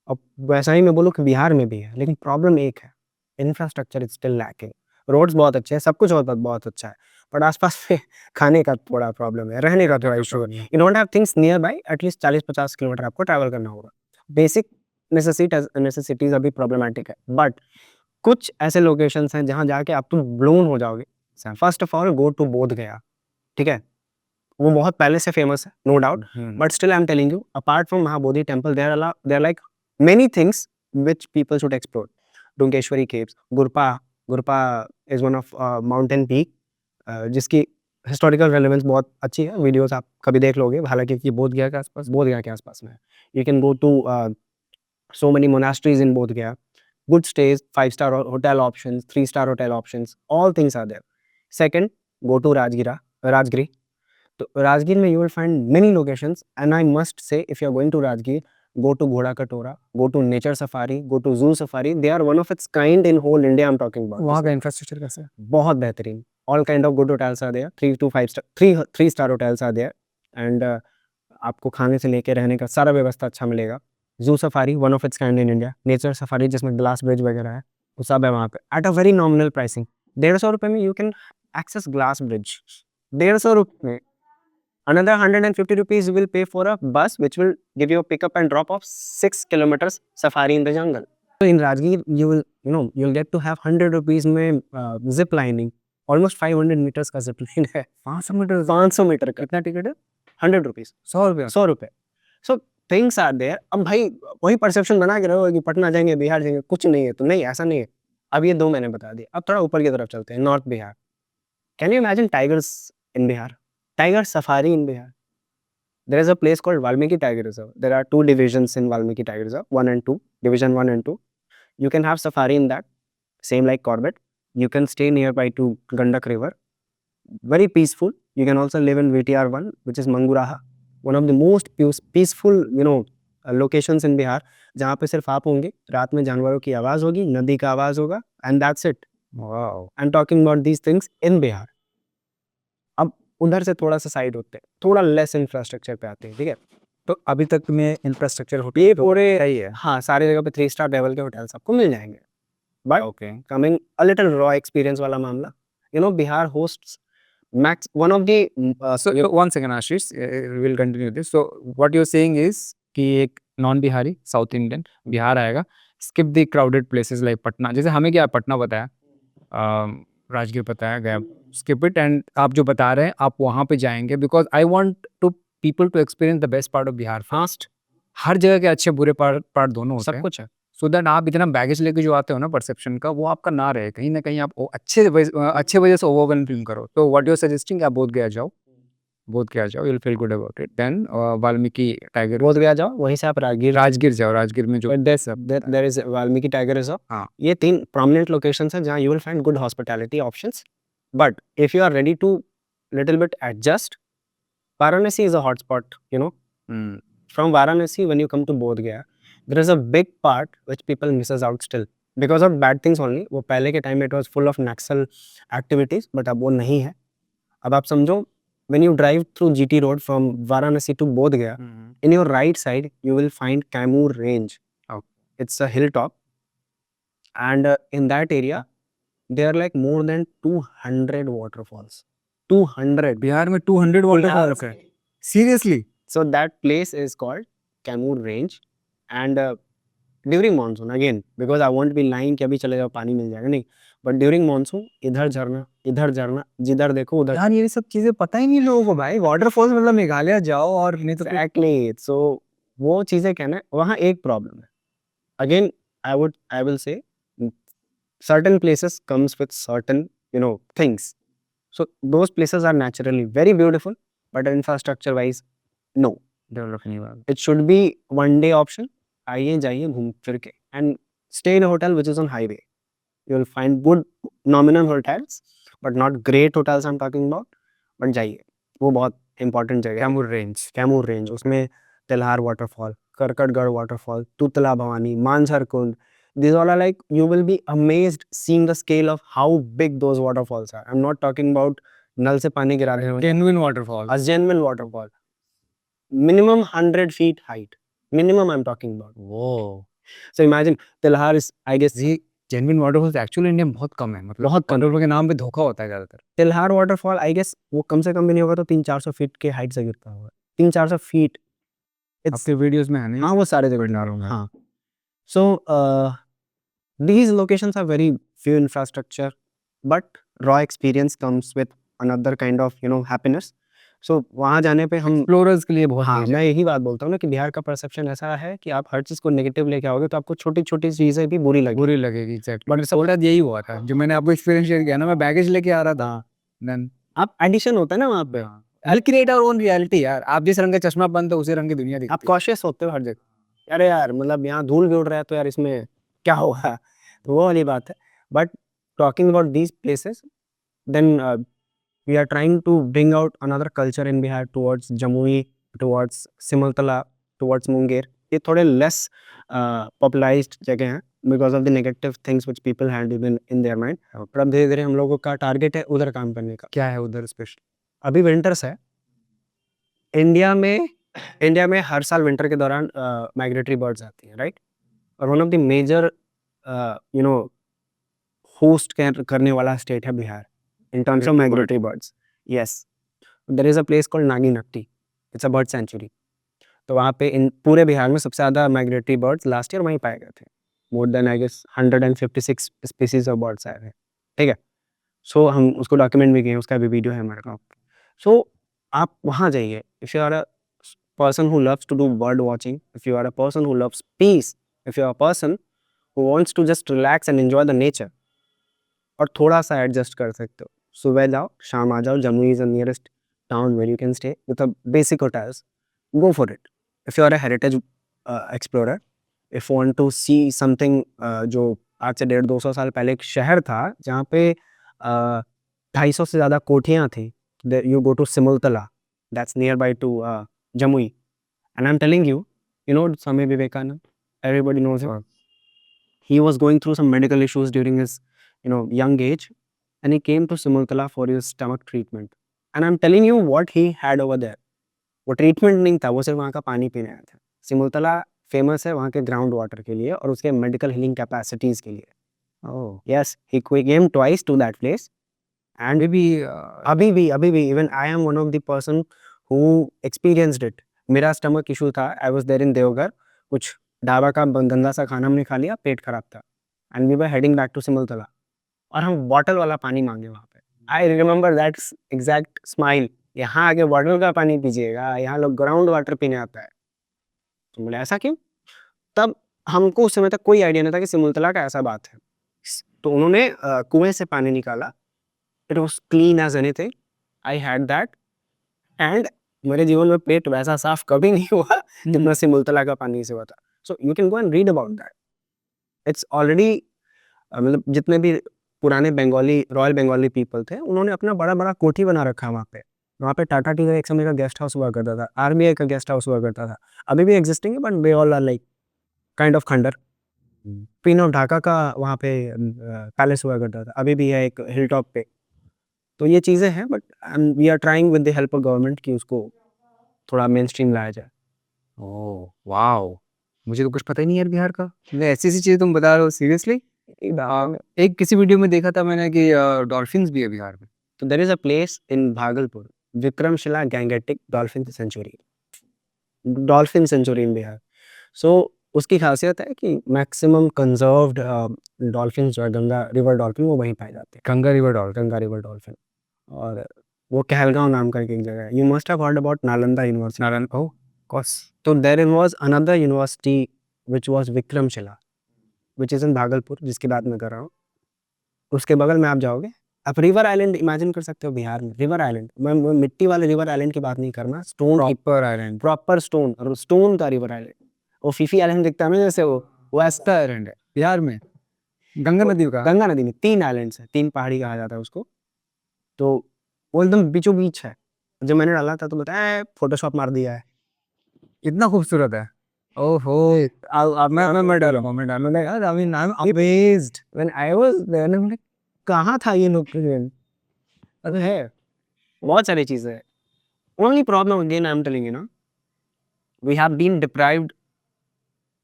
अब वैसा ही मैं बोलूँ कि बिहार में भी है, लेकिन प्रॉब्लम एक है, infrastructure is still lacking. Roads बहुत अच्छे हैं, सब कुछ बहुत बहुत अच्छा है, बट आसपास में खाने का थोड़ा प्रॉब्लम है, रहने का थोड़ा इशू है। You don't have things near by, at least 40-50 kilometre आपको ट्रैवल करना होगा। बेसिक नेसेसिटीज अभी प्रॉब्लमेटिक है, बट कुछ ऐसे लोकेशंस हैं जहाँ जाके आप तुम ब्लोन हो जाओगे। First of all go to Bodh Gaya, ठीक है, वो बहुत पहले से फेमस है, no doubt, but still I am telling you, apart from Mahabodhi temple there like many things which people should explore. Dunkeshwari caves, Gurpa is one of mountain peak जिसकी historical relevance बहुत अच्छी है, videos आप कभी देख लोगे, हालांकि ये बोध गया के आसपास में है। You can go to so many monasteries in Bodh Gaya, good stays, 5-star hotel options, 3-star hotel options, all things are there. Second, go to Rajgiri. तो राजगीर में you will find many locations, and I must say if you are going to Rajgir, go to Ghoda Katora, go to nature safari, go to zoo safari. They are one of its kind in whole India. I'm talking about. वहाँ का infrastructure कैसा है? बहुत बेहतरीन, all kind of good hotels are there, 3 to 5 star, 3 star hotels are there, and आपको खाने से लेके रहने का सारा व्यवस्था अच्छा मिलेगा। Zoo safari one of its kind in India, nature safari जिसमें ग्लास ब्रिज वगैरह है, वो सब है वहाँ पे at a very nominal pricing. 150 रुपये में you can access glass bridge, 150 रुपये में। Another 150 rupees you will pay for a bus which will give you a pickup and drop of 6 kilometers safari in the jungle. So in Rajgir you will you'll get to have 100 rupees में zip lining, almost 500 meters का zip line है। 500 metre का कितना ticket है? 100 rupees, 100 रुपये। So things are there। अब भाई वही परसेप्शन बना के रहो कि पटना जाएंगे बिहार जाएंगे, कुछ नहीं है, तो नहीं, ऐसा नहीं है। अब ये दो मैंने बता दिया, अब थोड़ा ऊपर की तरफ चलते हैं, north Bihar. Can you imagine tigers in Bihar. Tiger safari in Bihar. There is a place called Valmiki Tiger Reserve. There are two divisions in Valmiki Tiger Reserve, 1 and 2, Division 1 and 2. You can have safari in that, same like Corbett. You can stay nearby to Gandak River. Very peaceful. You can also live in VTR 1, which is Manguraha, one of the most peaceful, locations in Bihar, जहाँ पे सिर्फ आप होंगे, रात में जानवरों की आवाज़ होगी, नदी का आवाज़ होगा, and that's it. Wow! I'm talking about these things in Bihar. अब उधर से थोड़ा सा साइड होते हैं, थोड़ा लेस इंफ्रास्ट्रक्चर पे आते हैं, ठीक है? तो अभी तक में इंफ्रास्ट्रक्चर होटल ये तो पूरे सही है। हाँ, सारी जगह पे 3 स्टार लेवल के होटल्स आपको मिल जाएंगे। But okay. Coming a little raw experience वाला मामला, Bihar hosts max one of the So one second, Ashish, we'll continue this. So what you're saying is कि एक non Bihari south Indian Bihar आएगा, skip the crowded places like Patna, जैसे हमें क्या पटना पता है, राजगीर पता है, गया, स्किप इट, एंड आप जो बता रहे हैं आप वहाँ पे जाएंगे, because I want to people to experience the best part of Bihar fast. हर जगह के अच्छे बुरे पार्ट दोनों होते सब हैं, कुछ है। सो दैट आप इतना बैगेज लेके जो आते हो ना परसेप्शन का, वो आपका ना रहे, कहीं ना कहीं आप अच्छे वजह से ओवरवेलम फील करो। तो व्हाट यू सजेस्टिंग, आप बोध गया जाओ, बोध गया जाओ, you'll feel good about it. Then Valmiki tiger, बोध गया जाओ, वहीं से आप राजगीर जाओ, राजगीर में जो there is Valmiki tiger reserve. हाँ। ये 3 प्रोमिनेंट लोकेशंस हैं जहाँ you will find good hospitality options, but if you are ready to little bit adjust, Varanasi is a hotspot, from Varanasi when you come to Bodh Gaya, there is a big part which people misses out still because of bad things only. वो पहले के time में it was full of Naxal activities, but अब वो नहीं है। अब आप समझो, when you drive through GT road from Varanasi to Bodh Gaya, in your right side you will find Kaimur range. Okay. It's a hilltop, and in that area there are like more than 200 waterfalls. 200 Bihar में 200 waterfalls है, seriously? So that place is called Kaimur Range, and during monsoon again, because I won't be lying कि अभी चले जाओ पानी मिल जाएगा, नहीं, but during monsoon इधर झरना, जिधर देखो उधर। यार ये सब चीजें पता ही नहीं लोगों को भाई, वाटरफॉल्स मतलब मेघालय जाओ और नहीं तो Exactly. So वो चीजें कहना है, वहाँ एक प्रॉब्लम है। Again, I will say certain places comes with certain things. So those places are naturally very beautiful, but infrastructure wise, no. Develop नहीं हुआ। It should be one day option. आइए जाइए घूम फिर के and stay in a hotel which is on highway. You will find good nominal hotels, but not great hotels I'm talking about. But जाइए, वो बहुत important जगह है। कैमूर रेंज, उसमें Tilhar waterfall, Karkatgarh waterfall, Tutla Bhavani, Mansar Kund, these all are like, you will be amazed seeing the scale of how big those waterfalls are. I'm not talking about नल से पानी गिरा रहे हैं, genuine waterfall, a genuine waterfall. Minimum 100 feet height. Minimum I'm talking about. वो So imagine Tilhar is, I guess, जी genuine waterfalls actually India में बहुत कम है, मतलब बहुत कम। वाटरफॉल के नाम पे धोखा होता है ज्यादातर। तिल्हार वाटरफॉल आई गेस वो कम से कम भी नहीं होगा तो 300-400 फीट के हाइट से गिरता होगा। 300-400 फीट। आपके वीडियोस में है नहीं? हाँ, वो सारे जगह बना रहा हूँ मैं। हाँ। So these locations are very few infrastructure, but raw experience comes with another kind of happiness. So वहाँ जाने पे हम एक्सप्लोरर्स के लिए बहुत हाँ, चीज़ है। मैं यही बात बोलता हूँ ना कि बिहार का परसेप्शन ऐसा है कि आप हर चीज़ को नेगेटिव लेके आओगे तो आपको छोटी-छोटी चीज़ें भी बुरी लगेगी। बुरी लगेगी, एग्जैक्टली। बट सबके साथ यही हुआ था, जो मैंने आपको एक्सपीरियंस शेयर किया ना, मैं बैगेज लेके आ रहा था, देन आप एडिशन होता है ना वहाँ पे, will create our own reality यार। आप जिस रंग का चश्मा पहनते हो उसी रंग की दुनिया दिखती आप है। कॉशियस होते हो हर जगह। अरे यार, मतलब यहाँ धूल भी उड़ रहा है तो यार इसमें क्या होगा? तो वो वाली बात है। But talking about these places, then we are trying to bring out another culture in Bihar towards Jamui, towards Simultala, towards Munger. ये थोड़े less popularized जगह हैं because of the negative things which people had in their mind. पर अब धीरे-धीरे हम लोगों का टारगेट है उधर काम करने का। क्या है उधर स्पेशल? अभी विंटर्स है। इंडिया में हर साल विंटर के दौरान माइग्रेटरी बर्ड्स आती हैं, राइट? और one of the major host करने वाला स्टेट है Bihar in terms of migratory birds. Yes. There is a place called Nagi Nakti. It's a bird sanctuary. तो वहाँ पे इन पूरे बिहार में सबसे ज़्यादा माइग्रेटरी बर्ड्स लास्ट ईयर वहीं पाए गए थे। More than I guess 156 species of birds आए थे, ठीक है? सो हम उसको डॉक्यूमेंट भी किए, उसका भी वीडियो है हमारे पास। सो आप वहाँ जाइए। If you are a person who loves to do bird watching, if you are a person who loves peace, if you are a person who wants to just relax and enjoy the nature, और थोड़ा सा adjust कर सकते हो, सुबह जाओ, शाम आ जाओ. Jammu is the nearest town where you can stay with a basic hotels. Go for it. If you are a heritage explorer, if you want to see something जो आज से 150-200 साल पहले एक शहर था जहाँ पे 250 से ज़्यादा कोठियाँ थी. You go to Simultala, that's nearby to Jamui. And I'm telling you, you know Swami Vivekanand, everybody knows him. He was going through some medical issues during his young age, and he came to Simultala for his stomach treatment. And I'm telling you what he had over there. वो treatment नहीं था, वो सिर्फ वहाँ का पानी पीने आया था. सिमुलतला फेमस है वहाँ के ग्राउंड वाटर के लिए और उसके मेडिकल हीलिंग कैपेसिटीज के लिए. Oh yes, he came twice to that place. And अभी भी अभी भी even I am one of the person who experienced it. मेरा स्टमक इशू था, I was there in Deoghar. कुछ ढाबा का गंदा सा खाना हमने खा लिया, पेट खराब था. And we were heading back to Simultala और हम बॉटल वाला पानी मांगे वहाँ पे. I remember that exact smile. यहाँ आके बॉटल का पानी पीजिएगा, यहाँ लोग ग्राउंड वाटर पीने आता है. तो बोले ऐसा क्यों? तब हमको उस समय तक कोई आइडिया नहीं था कि सिमुलतला का ऐसा बात है. तो उन्होंने कुएं से पानी निकाला. It was clean as anything. I had that and मेरे जीवन में पेट वैसा साफ कभी नहीं हुआ जितना सिमुलतला का पानी से हुआ था. So you can go and read about that. It's already मतलब जितने भी पुराने बंगाली रॉयल बंगाली पीपल थे उन्होंने अपना बड़ा बड़ा कोठी बना रखा वहाँ पे. वहाँ पे टाटा टी का एक समय का गेस्ट हाउस हुआ करता था, आरबीआई का गेस्ट हाउस हुआ करता था. अभी भी एग्जिस्टिंग है but they all are like kind of खंडर. क्वीन ऑफ ढाका का वहाँ पे पैलेस हुआ करता था, अभी भी है एक हिल टॉप पे. तो ये चीज़ें हैं but we are trying with the help of government कि उसको थोड़ा मेन स्ट्रीम लाया जाए. ओह वाओ, मुझे तो कुछ पता ही नहीं यार बिहार का. ऐसी चीजें तुम बता रहे हो सीरियसली. एक किसी वीडियो में देखा था मैंने कि डॉल्फिन्स भी है बिहार में. तो there is a place in Bhagalpur, Vikramshila gangetic dolphin sanctuary in Bihar. So उसकी खासियत है कि मैक्सिमम कंजर्व्ड डॉल्फिन जो है गंगा रिवर डॉल्फिन वो वहीं पाए जाते हैं. Ganga river dolphin. Ganga river dolphin. और वो कहलगांव नाम करके एक जगह है. You must have heard about Nalanda university. Narayan. Oh course. तो there was another university which was Vikramshila which is in Bhagalpur, जिसकी बात मैं कर रहा हूँ. उसके बगल में आप जाओगे, आप रिवर आइलैंड इमेजिन कर सकते हो बिहार में. रिवर आइलैंड, मैं मिट्टी वाले रिवर आइलैंड की बात नहीं करना, stone, proper island. Proper stone और स्टोन का रिवर आइलैंड. वो फीफी आइलैंड दिखता है ना जैसे वो ऐसा आइलैंड है बिहार में. गंगा नदी का. गंगा नदी में 3 आइलैंड्स है, 3 पहाड़ी कहा जाता है उसको. तो वो एकदम बीचों बीच है. जब मैंने डाला था तो बताया फोटोशॉप मार दिया है. इतना खूबसूरत है. ओहो. मैं डालूंगा. यार I mean I am amazed when I was there. मैं कहाँ था ये लोकेशन? अरे है बहुत सारी चीजें हैं. Only problem again I am telling you know, we have been deprived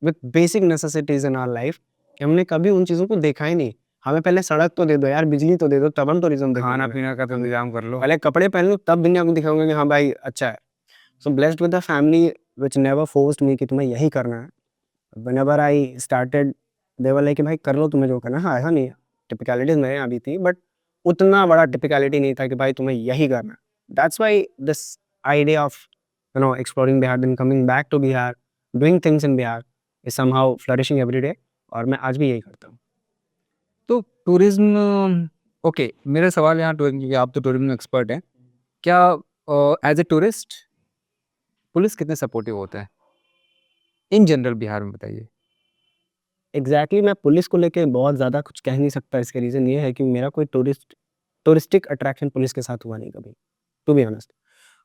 with basic necessities in our life. हमने कभी उन चीजों को देखा ही नहीं. हमें पहले सड़क तो दे दो यार, बिजली तो दे दो, तब हम टूरिज्म देखेंगे. खाना पीना का तो इंतजाम कर लो. पहले कपड़े पहन लो तब दुनिया को दिखाऊंगा कि हाँ भाई अच्छा है. So blessed with a family which never forced me कि तुम्हें यही करना है. Whenever I started, they were like कि भाई कर लो तुम्हें जो करना है. हाँ ऐसा नहीं है, टिपिकलिटीज मेरे यहाँ भी थी बट उतना बड़ा टिपिकलिटी नहीं था कि भाई तुम्हें यही करना है. That's why this idea of exploring Bihar, then coming back to Bihar, doing things in Bihar is somehow flourishing every day. और मैं आज भी यही करता हूँ. तो टूरिज्म. ओके, मेरा सवाल यहाँ टूरिज्म, क्योंकि आप तो टूरिज्म एक्सपर्ट हैं, क्या एज ए टूरिस्ट पुलिस कितने सपोर्टिव होता है इन जनरल बिहार में, बताइए. एग्जैक्टली मैं पुलिस को लेके बहुत ज़्यादा कुछ कह नहीं सकता. इसके रीज़न ये है कि मेरा कोई टूरिस्टिक अट्रैक्शन पुलिस के साथ हुआ नहीं कभी, टू बी ऑनेस्ट.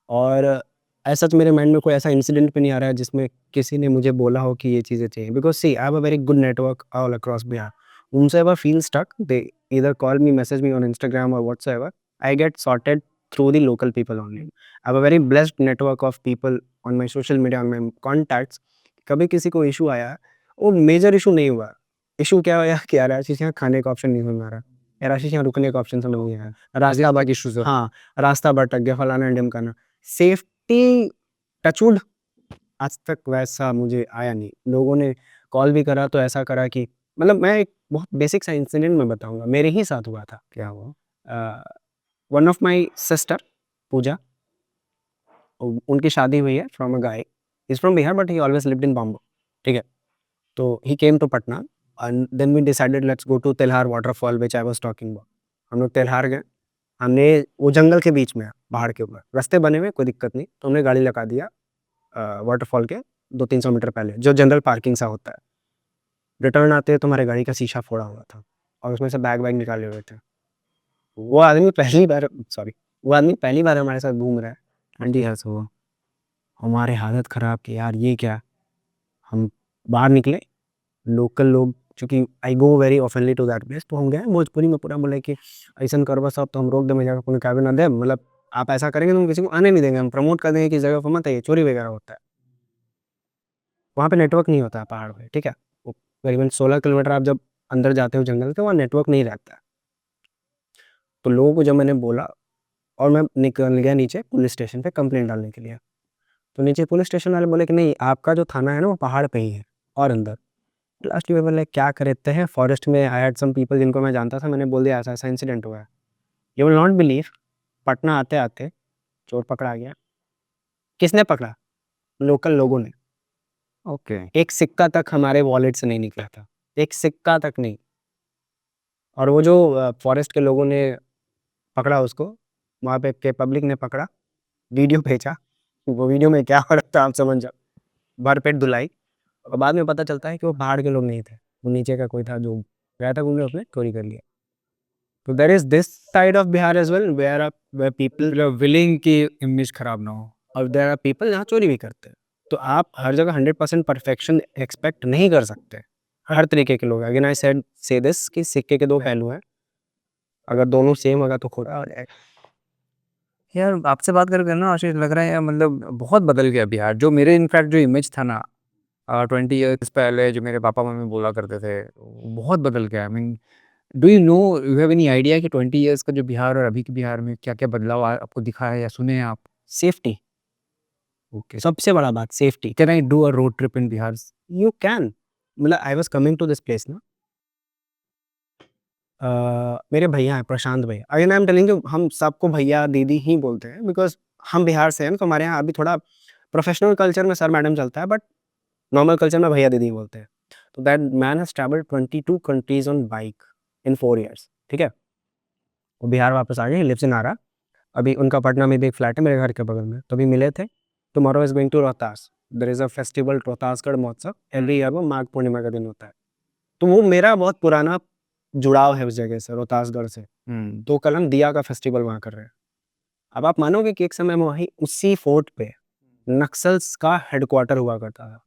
और ऐसा तो मेरे माइंड में कोई ऐसा इंसिडेंट भी नहीं आ रहा है जिसमें किसी ने मुझे बोला हो कि ये चीज़ें चाहिए. Because see I have a very good network all across Bihar. whomsoever feel stuck, they either call me, message me on Instagram or whatsoever. I get sorted through the local people only. I have a very blessed network of people on my social media, on my contacts. कभी किसी को issue आया, वो major issue नहीं हुआ. Issue क्या हुआ कि यार आशीष यहाँ खाने का ऑप्शन नहीं समझ में आ रहा, यार आशीष यहाँ रुकने का ऑप्शन समझ नहीं आ रहा, रास्ता बाकी इशूज. हाँ रास्ता भटक गया, फलाना डैम करना. सेफ्टी टचवुड आज तक वैसा मुझे आया नहीं. लोगों ने कॉल भी करा तो ऐसा करा कि मतलब मैं एक बहुत बेसिक सा इंसिडेंट में बताऊंगा, मेरे ही साथ हुआ था. क्या हुआ? One of my sister Puja, उनकी शादी हुई है from a guy, is from Bihar but he always lived in Bombay. ठीक है, तो he came to Patna and then we decided let's go to Telhar waterfall which I was talking about. हम लोग तेल्हार गए. हमने वो जंगल के बीच में है, पहाड़ के ऊपर रास्ते बने हुए, कोई दिक्कत नहीं, तो हमने गाड़ी लगा दिया वाटरफॉल के 200-300 मीटर पहले, जो जनरल पार्किंग सा होता है। रिटर्न आते तो हमारे गाड़ी का शीशा फोड़ा हुआ था और उसमें से बैग वैग निकाले हुए थे। वो आदमी पहली बार हमारे साथ घूम रहा है, ठंडी हंस हुआ, हमारे हालत ख़राब कि यार ये क्या। हम बाहर निकले, लोकल लोग, चूँकि आई गो वेरी ऑफनली टू दैट प्लेस, तो हम गए भोजपुरी में पूरा बोले कि ऐसन करबा सब तो हम रोक देंगे, जगह कोनो कहबे ना देब, मतलब आप ऐसा करेंगे तो हम किसी को आने नहीं देंगे, हम प्रमोट कर देंगे कि इस जगह पर मत आइए, चोरी वगैरह होता है। वहाँ पे नेटवर्क नहीं होता है पहाड़ पे, ठीक है? वो करीबन 16 किलोमीटर आप जब अंदर जाते हो जंगल के, वहाँ नेटवर्क नहीं रहता है। तो लोगों को जब मैंने बोला, और मैं निकल गया नीचे पुलिस स्टेशन पे कंप्लेंट डालने के लिए। तो नीचे पुलिस स्टेशन वाले बोले कि नहीं, आपका जो थाना है ना वो पहाड़ पे ही है और अंदर। लास्टली मैं बोले क्या करते हैं, फॉरेस्ट में आई हैड सम पीपल जिनको मैं जानता था, मैंने बोल दिया ऐसा ऐसा इंसिडेंट हुआ है। You will not believe, Patna आते आते चोर पकड़ा गया। किसने पकड़ा? लोकल लोगों ने। ओके। एक सिक्का तक हमारे वॉलेट से नहीं निकला था, एक सिक्का तक नहीं। और वो जो फॉरेस्ट के लोगों ने पकड़ा उसको, वहाँ पे के पब्लिक ने पकड़ा, वीडियो भेजा, वो वीडियो में क्या हो रहा था आप समझ जाओ, भरपेट धुलाई। और बाद में पता चलता है कि वो पहाड़ के लोग नहीं थे, वो नीचे का कोई था जो गया था घूमने, उसने चोरी कर लिया। तो there is this side of Bihar as well where people, मतलब विलिंग की इमेज खराब ना हो। और देयर आर पीपल जहाँ चोरी भी करते हैं। तो आप हर जगह 100% परफेक्शन एक्सपेक्ट नहीं कर सकते। हर तरीके के लोग, अगेन आई सेड से दिस कि सिक्के के दो पहलू हैं, अगर दोनों सेम होगा तो खोटा हो जाएगा। यार आपसे बात करके ना आशीष लग रहा है यार, मतलब बहुत बदल गया बिहार। जो मेरे इनफैक्ट जो इमेज था ना 20 ईयर्स पहले, जो मेरे पापा मम्मी बोला करते थे, वो बहुत बदल गया। I mean, do you know, you have any idea कि 20 ईयर्स का जो बिहार और अभी के बिहार में क्या क्या बदलाव आपको दिखा है या सुने हैं आप? Safety, okay. सबसे बड़ा बात safety. Can I do a road trip in Bihar? You can, मतलब I was coming to this place ना, मेरे भैया हैं प्रशांत भैया, again I am telling you, हम सबको भैया दीदी ही बोलते हैं बिकॉज हम बिहार से हैं, तो हमारे यहाँ अभी थोड़ा प्रोफेशनल कल्चर में सर मैडम चलता है, बट नॉर्मल कल्चर में भैया दीदी बोलते हैं। तो that man has travelled 22 countries on bike in 4 years, ठीक है? वो बिहार वापस आ गए, लिव्स इन आरा। अभी उनका पटना में भी एक फ्लैट है मेरे घर के बगल में, तो अभी मिले थे। Tomorrow is going to Rohtas, there is a festival Rohtasgarh Mahotsav, every year वो माघ पूर्णिमा का दिन होता है। तो वो मेरा बहुत पुराना जुड़ाव है उस जगह से, रोहतासगढ़ से। तो कल हम दिया का फेस्टिवल वहाँ कर रहे हैं। अब आप मानोगे कि एक समय में वहीं उसी फोर्ट पे नक्सल्स का हेडक्वार्टर हुआ करता था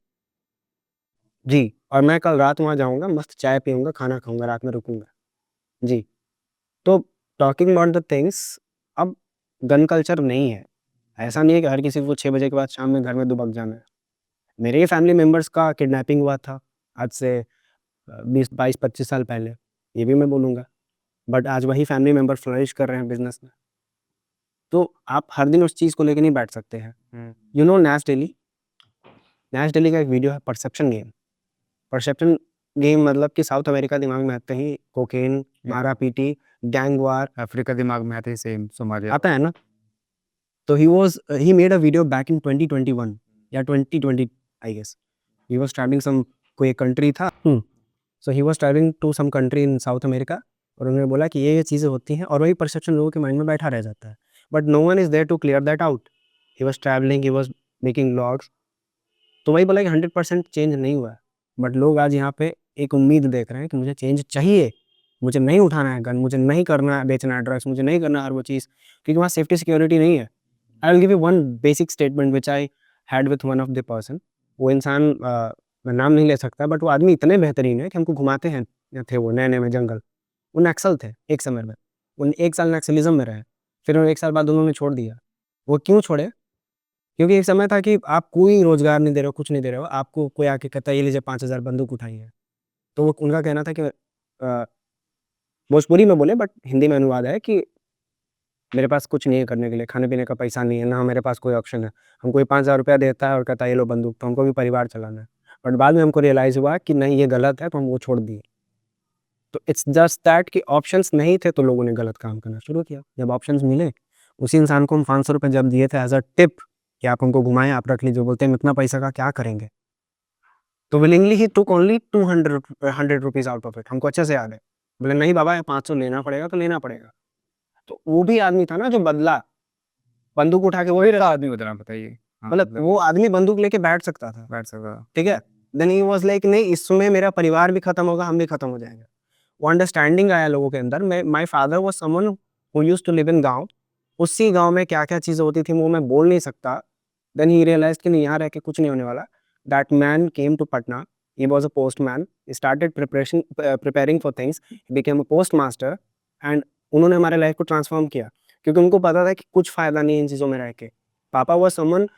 जी। और मैं कल रात वहाँ जाऊँगा, मस्त चाय पीऊँगा, खाना खाऊँगा, रात में रुकूँगा जी। तो टॉकिंग अबाउट द थिंग्स, अब गन कल्चर नहीं है। ऐसा नहीं है कि हर किसी को 6 बजे के बाद शाम में घर में दुबक जाना है। मेरे ही फैमिली मेंबर्स का किडनैपिंग हुआ था आज से 20-22-25 साल पहले, ये भी मैं बोलूँगा। बट आज वही फैमिली मेंबर फ्लरिश कर रहे हैं बिज़नेस में। तो आप हर दिन उस चीज़ को लेके नहीं बैठ सकते हैं। You know Nash daily? Nash daily का एक वीडियो है परसेप्शन गेम। परसेप्शन गेम मतलब कि साउथ अमेरिका दिमाग में आते ही कोकेन, मारा-पीटी, गैंग वार अफ्रीका दिमाग में आते ही सेम सोमालिया। आता है ना? तो he made a video back in 2021 या 2020 I guess. He was travelling some, कोई एक कंट्री था। So he was travelling to some country in South America, और उन्होंने बोला कि ये चीज़ें होती हैं, और वही परसेप्शन लोगों के माइंड में बैठा रह जाता है। But no one is there to clear that out. He was travelling, he was making vlogs. तो वही बोला कि 100% चेंज नहीं हुआ है। बट लोग आज यहाँ पे एक उम्मीद देख रहे हैं कि मुझे चेंज चाहिए, मुझे नहीं उठाना है गन, मुझे नहीं करना है, बेचना है ड्रग्स, मुझे नहीं करना है हर वो चीज़, क्योंकि वहाँ सेफ्टी सिक्योरिटी नहीं है। I will give you one basic statement which I had with one of the person. वो इंसान मैं नाम नहीं ले सकता, बट वो आदमी इतने बेहतरीन है कि हमको घुमाते हैं, थे वो नए-नए में जंगल। वो नक्सल थे एक समय में। उन 1 साल नक्सलिज़्म में रहे, फिर 1 साल बाद उन्होंने छोड़ दिया। वो क्यों छोड़े? क्योंकि एक समय था कि आप कोई रोज़गार नहीं दे रहे हो, कुछ नहीं दे रहे हो, आपको कोई आके कहता है ये लीजिए 5,000 बंदूक उठाइए। तो वो उनका कहना था कि भोजपुरी में बोले बट हिंदी में अनुवाद है कि मेरे पास कुछ नहीं है करने के लिए, खाने-पीने का पैसा नहीं है, ना मेरे पास कोई ऑप्शन है। हमको ये 5,000 रुपया देता है और कहता है ये लो बंदूक, तो हमको भी परिवार चलाना है। बट बाद में हमको रियलाइज़ हुआ कि नहीं ये गलत है, तो हम वो छोड़ दिए। तो इट्स जस्ट दैट कि ऑप्शंस नहीं थे तो लोगों ने गलत काम करना शुरू किया। जब ऑप्शंस मिले, उसी इंसान को हम 500 रुपए जब दिए थे एज़ अ टिप कि आप हमको घुमाएँ, आप रख लीजिए, बोलते हैं इतना पैसा का क्या करेंगे? तो विलिंगली ही टूक only 200 100 rupees out of it. हमको अच्छे से याद है। बोले नहीं बाबा ये 500 लेना पड़ेगा तो लेना पड़ेगा। तो वो भी आदमी था ना जो बदला, बंदूक उठा के वही का आदमी बदला, बताइए। हाँ, मतलब वो आदमी बंदूक लेके बैठ सकता था, बैठ सका। ठीक है। देन ही वाज लाइक नहीं, इसमें मेरा परिवार भी खत्म होगा, हम भी खत्म हो जाएंगे। वो अंडरस्टैंडिंग आया लोगों के अंदर। मैं my father was someone who used to live in गांव। उसी गांव में क्या क्या चीजें होती थी वो मैं बोल नहीं सकता। देन ही रियलाइज्ड कि नहीं, यहाँ रह के कुछ नहीं होने वाला। That man came to Patna, he was a postman, he started preparing for things, he became a post master. And उन्होंने हमारे लाइफ को ट्रांसफॉर्म किया, क्योंकि उनको पता था कि कुछ फायदा नहीं इन चीज़ों में रह के। पापा वाज समवन,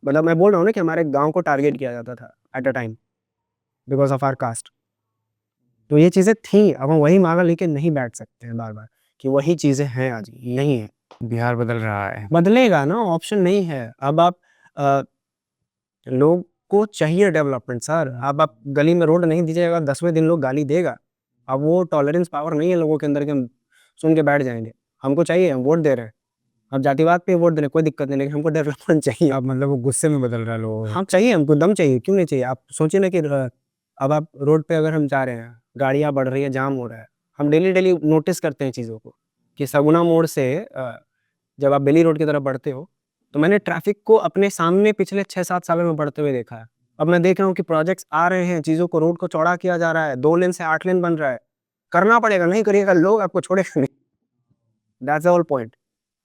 मतलब मैं बोल रहा हूँ ना कि हमारे गांव को टारगेट किया जाता था at a time because of our caste. तो ये चीज़ें थी, अब हम वही मांगा लेके नहीं बैठ सकते हैं बार बार कि वही चीज़ें हैं, आज नहीं है। बिहार बदल रहा है। बदलेगा ना, ऑप्शन नहीं है। अब आप लोग को चाहिए डेवलपमेंट सर। अब आप गली में रोड नहीं दीजिएगा, 10वें दिन लोग गाली देगा। अब वो टॉलरेंस पावर नहीं है लोगों के अंदर कि हम सुन के बैठ जाएंगे। हमको चाहिए, हम वोट दे रहे हैं, अब जातिवाद पे वोट दे रहे हैं, कोई दिक्कत नहीं, लेकिन हमको डेवलपमेंट चाहिए। अब मतलब वो गुस्से में बदल रहा है लोगों को। हाँ चाहिए, हमको दम चाहिए, क्यों नहीं चाहिए। आप सोचिए ना कि अब आप रोड पे अगर हम जा रहे हैं, गाड़ियाँ बढ़ रही है, जाम हो रहा है, हम डेली डेली नोटिस करते हैं चीज़ों को कि सगुना मोड़ से जब आप बेली रोड की तरफ बढ़ते हो, तो मैंने ट्रैफिक को अपने सामने पिछले 6-7 सालों में बढ़ते हुए देखा है। अब मैं देख रहा हूँ कि प्रोजेक्ट्स आ रहे हैं, चीज़ों को, रोड को चौड़ा किया जा रहा है, 2 लेन से 8 लेन बन रहा है। करना पड़ेगा, नहीं करिएगा लोग आपको छोड़ेगा नहीं। That's the whole point.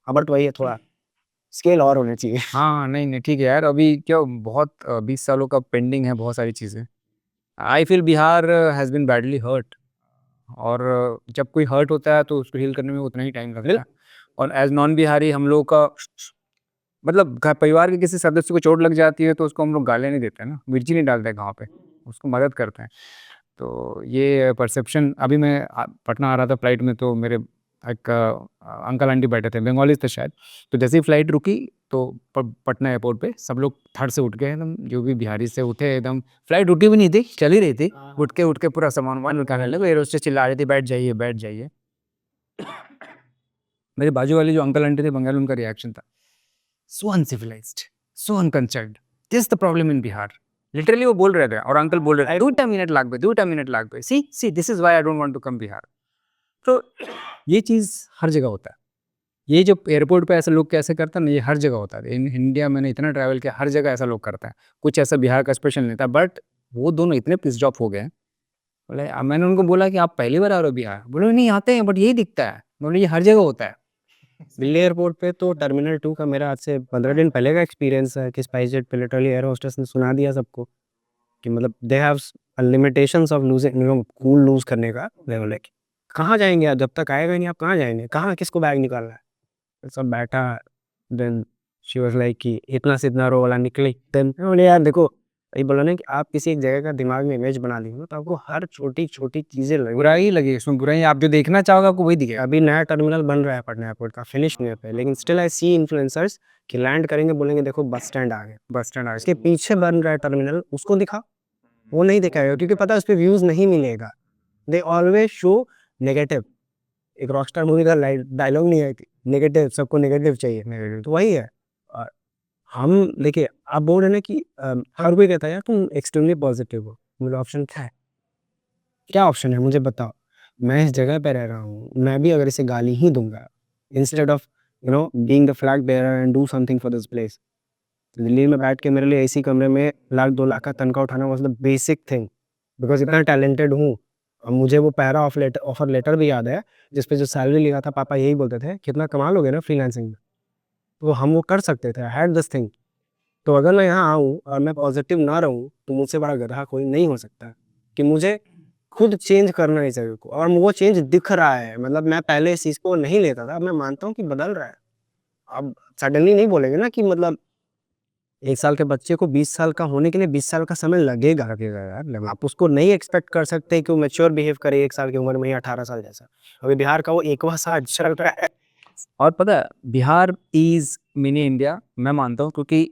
हाँ बट वही है, थोड़ा स्केल और होना चाहिए। हाँ, नहीं नहीं, ठीक है यार। अभी क्या बहुत 20 सालों का पेंडिंग है बहुत सारी चीज़ें। I feel Bihar has been badly hurt. और जब कोई हर्ट होता है तो उसको हील करने में उतना ही टाइम लगता है। और एज नॉन बिहारी हम लोग का मतलब परिवार के किसी सदस्य को चोट लग जाती है तो उसको हम लोग गाली नहीं देते हैं ना, मिर्ची नहीं डालते गाँव पे, उसको मदद करते हैं। तो ये परसेप्शन, अभी मैं पटना आ रहा था फ्लाइट में, तो मेरे एक अंकल आंटी बैठे थे, बंगालीज थे शायद। तो जैसे ही फ्लाइट रुकी तो पटना एयरपोर्ट पे सब लोग थर्ड से उठ गए एकदम, जो भी बिहारी से उठे एकदम। फ्लाइट रुकी भी नहीं थी, चल ही रही थी। उठ के पूरा सामान वामान निकालने लगे, एयर होस्टेस चिल्ला रही थी बैठ जाइए बैठ जाइए। मेरे बाजू वाले जो अंकल आंटी थे बंगाल, उनका रिएक्शन था so uncivilised, so uncultured, this the problem in Bihar. Literally वो बोल रहे थे, और अंकल बोल रहे थे 2 मिनट लाग गए, see this is why I don't want to come Bihar. तो ये चीज़ हर जगह होता है। ये जो एयरपोर्ट पे ऐसे लोग कैसे करते हैं ना, ये हर जगह होता है। इन इंडिया मैंने इतना ट्रैवल किया, हर जगह ऐसा लोग करता है। कुछ ऐसा बिहार का स्पेशल नहीं था, बट वो दोनों इतने पिस्ड ऑफ हो गए। बोले, मैंने उनको बोला कि आप पहली बार आ रहे हो बिहार? बोले नहीं आते हैं, बट यही दिखता है। बोले ये हर जगह होता है। दिल्ली एयरपोर्ट पे तो टर्मिनल 2 का मेरा आज से 15 दिन पहले का एक्सपीरियंस है कि स्पाइस जेट पे लिटरली एयर होस्टेस ने सुना दिया सबको कि मतलब they have limitations of losing, cool lose करने का। दे वर लाइक कहाँ जाएंगे आप, जब तक आएगा ही नहीं आप कहाँ जाएंगे, कहाँ किसको बैग निकालना है। तो सब बैठा। देन शी वाज लाइक कि इतना से इतना रो वाला निकली। देन बोले यार देखो, ये बोला ना कि आप किसी एक जगह का दिमाग में इमेज बना ली हो तो आपको हर छोटी छोटी चीजें लगे। बुराई लगी इसमें, बुराई आप जो देखना चाहोगे आपको वही दिखेगा। अभी नया टर्मिनल बन रहा है पटना एयरपोर्ट का, फिनिश नहीं होता है, लेकिन स्टिल आई सी इन्फ्लुएंसर्स कि लैंड करेंगे बोलेंगे देखो बस स्टैंड आ गया। बस स्टैंड आ उसके पीछे बन रहा है टर्मिनल, उसको दिखा। वो नहीं दिखाएगा क्योंकि पता है उस पर व्यूज नहीं मिलेगा। They always show negative. एक रॉकस्टार मूवी का डायलॉग नहीं है कि नेगेटिव, सबको नेगेटिव चाहिए। गया। तो वही है। और हम देखिए, आप बोल रहे हैं ना कि हर कोई कहता है यार तुम एक्सट्रीमली पॉजिटिव हो, मेरा ऑप्शन क्या है? क्या ऑप्शन है मुझे बताओ। मैं इस जगह पे रह रहा हूँ, मैं भी अगर इसे गाली ही दूंगा instead of being the flag bearer and do something for this place. Delhi में बैठ के मेरे लिए एसी कमरे में 1-2 लाख का तनख्वाह उठाना was the basic thing, because इतना टैलेंटेड हूँ। और मुझे वो पैरा ऑफर लेटर भी याद है जिसपे जो सैलरी लिखा था, पापा यही बोलते थे कितना कमा लोगे ना फ्रीलांसिंग में। तो हम वो कर सकते थे, हैड दिस थिंग। तो अगर मैं यहाँ आऊँ और मैं पॉजिटिव ना रहूँ तो मुझसे बड़ा गधा कोई नहीं हो सकता। कि मुझे खुद चेंज करना है इस जगह को, और वो चेंज दिख रहा है। मतलब मैं पहले इस चीज़ को नहीं लेता था, अब मैं मानता हूँ कि बदल रहा है। अब सडनली नहीं बोलेंगे ना कि मतलब 1 साल के बच्चे को 20 साल का होने के लिए 20 साल का समय लगेगा। लगेगा यार, लगेगा। आप उसको नहीं एक्सपेक्ट कर सकते कि वो मैच्योर बिहेव करे 1 साल की उम्र में या 18 साल जैसा। अभी बिहार का वो 1वां साल चल रहा है। और पता है, बिहार इज मिनी इंडिया, मैं मानता हूँ, क्योंकि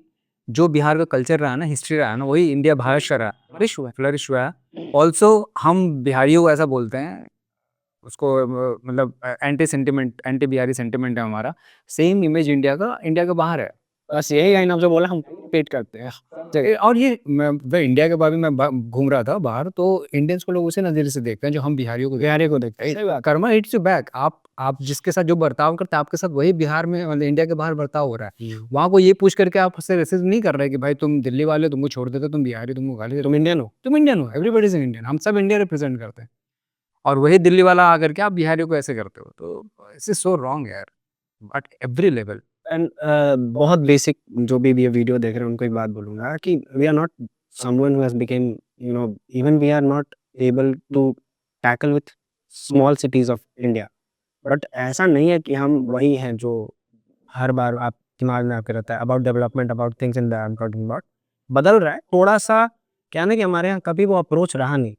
जो बिहार का कल्चर रहा है ना, हिस्ट्री रहा है ना, वही इंडिया भारत का रहा है, फ्लरिश हुआ है। ऑल्सो हम बिहारियों को ऐसा बोलते हैं, उसको मतलब anti sentiment, anti Bihari sentiment है हमारा। सेम इमेज इंडिया का बाहर है। बस यही है ना जो बोला हम। रिपीट करते हैं जगह। और ये मैं इंडिया के बाद भी मैं घूम रहा था बाहर, तो इंडियंस को लोग उसे नज़रिए से देखते हैं जो हम बिहारियों को बिहारी को देखते हैं, देखते हैं। Karma hits you back. आप जिसके साथ जो बर्ताव करते हैं, आपके साथ वही बिहार में मतलब इंडिया के बाहर बर्ताव हो रहा है। वहाँ को ये पूछ करके आप से रेसिज्म नहीं कर रहे कि भाई तुम दिल्ली वाले तुमको छोड़ देते, तुम बिहारी तुमको गाली देते, तुम इंडियन हो। तुम इंडियन हो, एवरीबॉडी इज इंडियन, हम सब इंडिया रिप्रेजेंट करते हैं। और वही दिल्ली वाला आकर के आप बिहारियों को ऐसे करते हो, तो दिस इज सो रॉन्ग यार, एट एवरी लेवल। एंड बहुत बेसिक जो भी ये वीडियो देख रहे हैं उनको एक बात बोलूँगा कि we are not someone who has become you know even we are not able to tackle with small cities of India. But ऐसा नहीं है कि हम वही हैं जो हर बार आप दिमाग में आपके रहता है about development, about things in that I am talking about. बदल रहा है थोड़ा-सा, क्या है ना कि हमारे यहाँ कभी वो अप्रोच रहा नहीं।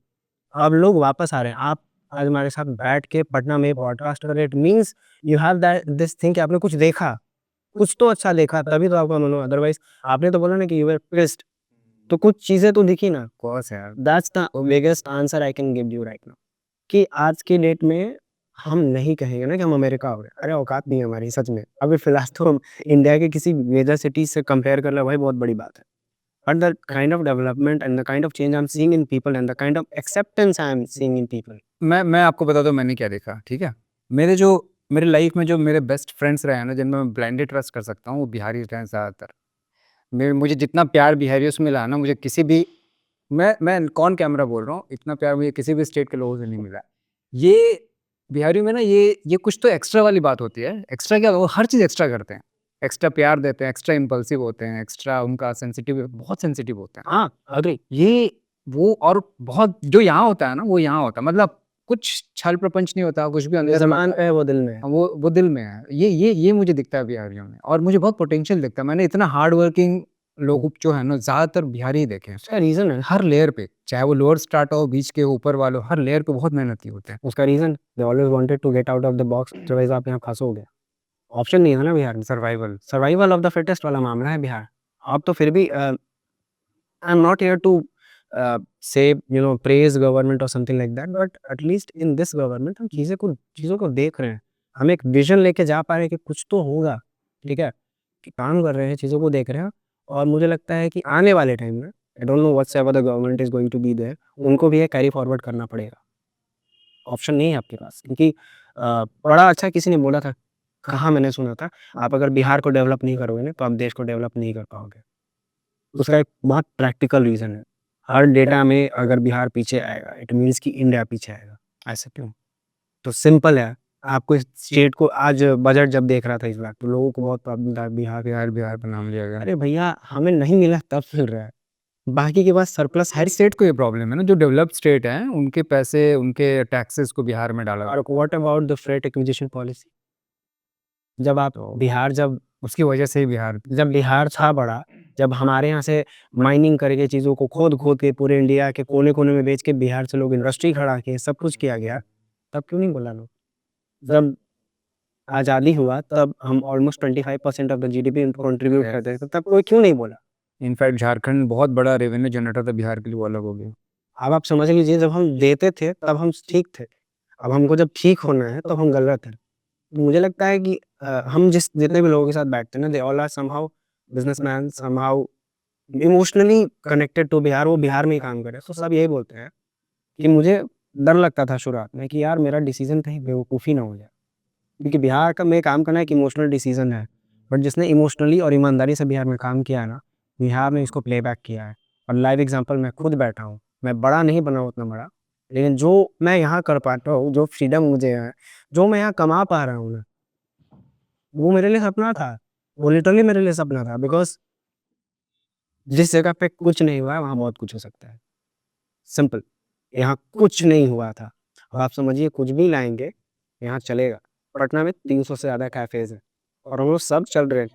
अब लोग वापस आ रहे हैं। आप आज हमारे साथ बैठ के पटना में पॉडकास्ट कर रहे, it means you have that this thing कि आपने कुछ देखा, कुछ तो अच्छा देखा तभी तो आपका मन हुआ। अदरवाइज़ आपने तो बोला ना कि यू वर पिस्ड, तो कुछ चीज़ें तो दिखी ना। कोर्स यार। That's the biggest answer I can give you right now कि आज की डेट में हम नहीं कहेंगे ना कि हम अमेरिका हो गए। अरे औकात नहीं है हमारी सच में। अभी फिलहाल तो हम इंडिया के किसी मेजर सिटी से कंपेयर कर ले वही बहुत बड़ी बात है। But the kind of development and the kind of change I'm seeing in people and the kind of acceptance I'm seeing in people. मैं आपको बता दूं मैंने क्या देखा, ठीक है। मेरे लाइफ में जो मेरे बेस्ट फ्रेंड्स रहे हैं ना, जिनमें मैं ब्लाइंडली ट्रस्ट कर सकता हूँ, वो बिहारी रहे हैं ज़्यादातर। मुझे जितना प्यार बिहारियों से मिला ना, मुझे किसी भी मैं कौन कैमरा बोल रहा हूँ, इतना प्यार मुझे किसी भी स्टेट के लोगों से नहीं मिला। ये बिहारियों में ना ये कुछ तो एक्स्ट्रा वाली बात होती है। एक्स्ट्रा क्या, वो हर चीज़ एक्स्ट्रा करते हैं। एक्स्ट्रा प्यार देते हैं, एक्स्ट्रा इम्पल्सिव होते हैं, एक्स्ट्रा उनका सेंसिटिव, बहुत सेंसिटिव होते हैं। हाँ, agree. ये वो और बहुत जो यहाँ होता है ना, वो यहाँ होता है। मतलब कुछ छल प्रपंच नहीं होता, कुछ भी अंदर ज़बान पे है वो दिल में है। वो दिल में है। ये मुझे दिखता है बिहारियों में, और मुझे बहुत पोटेंशियल दिखता है। मैंने इतना हार्ड वर्किंग लोग जो है ना, ज़्यादातर बिहारी ही देखे हैं। उसका रीज़न है, हर लेयर पे, चाहे वो लोअर स्टार्ट हो, बीच के ऊपर वालों, हर लेयर पे बहुत मेहनती होते हैं। उसका reason they always wanted to get out of the box, otherwise आप यहाँ फँसोगे। ऑप्शन नहीं है ना बिहार में। Survival. Survival of the fittest वाला मामला है बिहार। आप तो फिर भी I am not here to say you know praise government और something like that, but at least in this government हम चीज़ों को देख रहे हैं। हम एक विज़न लेके जा पा रहे हैं कि कुछ तो होगा, ठीक है? कि काम कर रहे हैं, चीज़ों को देख रहे हैं, और मुझे लगता है कि आने वाले टाइम में I don't know whatsoever the government is going to be there, उनको भी ये कैरी फॉरवर्ड करना पड़ेगा। ऑप्शन नहीं है आपके पास, क्योंकि बड़ा अच्छा किसी ने बोला था, कहाँ मैंने सुना था, आप अगर बिहार को डेवलप नहीं करोगे ना, तो आप देश को डेवलप नहीं कर पाओगे। उसका एक बहुत प्रैक्टिकल रीज़न है। हर डेटा में अगर बिहार पीछे आएगा, इट मीन्स कि इंडिया पीछे आएगा। ऐसा क्यों? तो सिंपल है, आपको इस स्टेट को आज बजट जब देख रहा था इस बार, तो लोगों को बहुत प्रॉब्लम था, बिहार पर नाम लिया गया। अरे भैया हमें नहीं मिला तब मिल रहा है, बाकी के पास सरप्लस हर स्टेट को ये प्रॉब्लम है ना, जो डेवलप्ड स्टेट हैं, उनके पैसे, उनके टैक्सेस को बिहार में डाला और what about the freight acquisition policy? जब आप बिहार जब उसकी वजह से ही बिहार था बड़ा, जब हमारे यहाँ से माइनिंग करके चीज़ों को खोद के पूरे इंडिया के कोने-कोने में बेच के बिहार से लोग इंडस्ट्री खड़ा किए, सब कुछ किया गया, तब क्यों नहीं बोला लोग? जब आज़ादी हुआ तब हम almost 25% of the GDP contribute करते थे, तब कोई क्यों नहीं बोला? इनफैक्ट झारखंड बहुत बड़ा रेवेन्यू जनरेटर था बिहार के लिए, वो अलग हो गया। अब आप समझ लीजिए जब हम देते थे तब हम ठीक थे, अब हमको जब ठीक होना है तब हम गलत हैं। मुझे लगता है कि हम जितने भी लोगों के साथ बैठते हैं ना, they all are somehow businessman, somehow emotionally connected to Bihar, वो बिहार में ही काम कर रहे हैं। तो सब यही बोलते हैं कि मुझे डर लगता था शुरुआत में कि यार मेरा डिसीजन कहीं बेवकूफ़ी ना हो जाए, क्योंकि बिहार का में काम करना एक इमोशनल डिसीजन है। बट जिसने इमोशनली और ईमानदारी से बिहार में काम किया है ना, बिहार ने इसको प्लेबैक किया है। और लाइव एग्जांपल मैं खुद बैठा हूँ, मैं बड़ा नहीं बना हूँ उतना बड़ा, लेकिन जो मैं यहाँ कर पाता हूँ, जो फ्रीडम मुझे है, जो मैं यहाँ कमा पा रहा हूँ ना, वो मेरे लिए सपना था। वो लिटरली मेरे लिए सपना था, बिकॉज़ जिस जगह पे कुछ नहीं हुआ है, वहाँ बहुत कुछ हो सकता है। सिंपल, यहाँ कुछ नहीं हुआ था। अब आप समझिए कुछ भी लाएँगे, यहाँ चलेगा। पटना में 300 से ज़्यादा कैफ़ेज़ हैं और वो सब चल रहे हैं।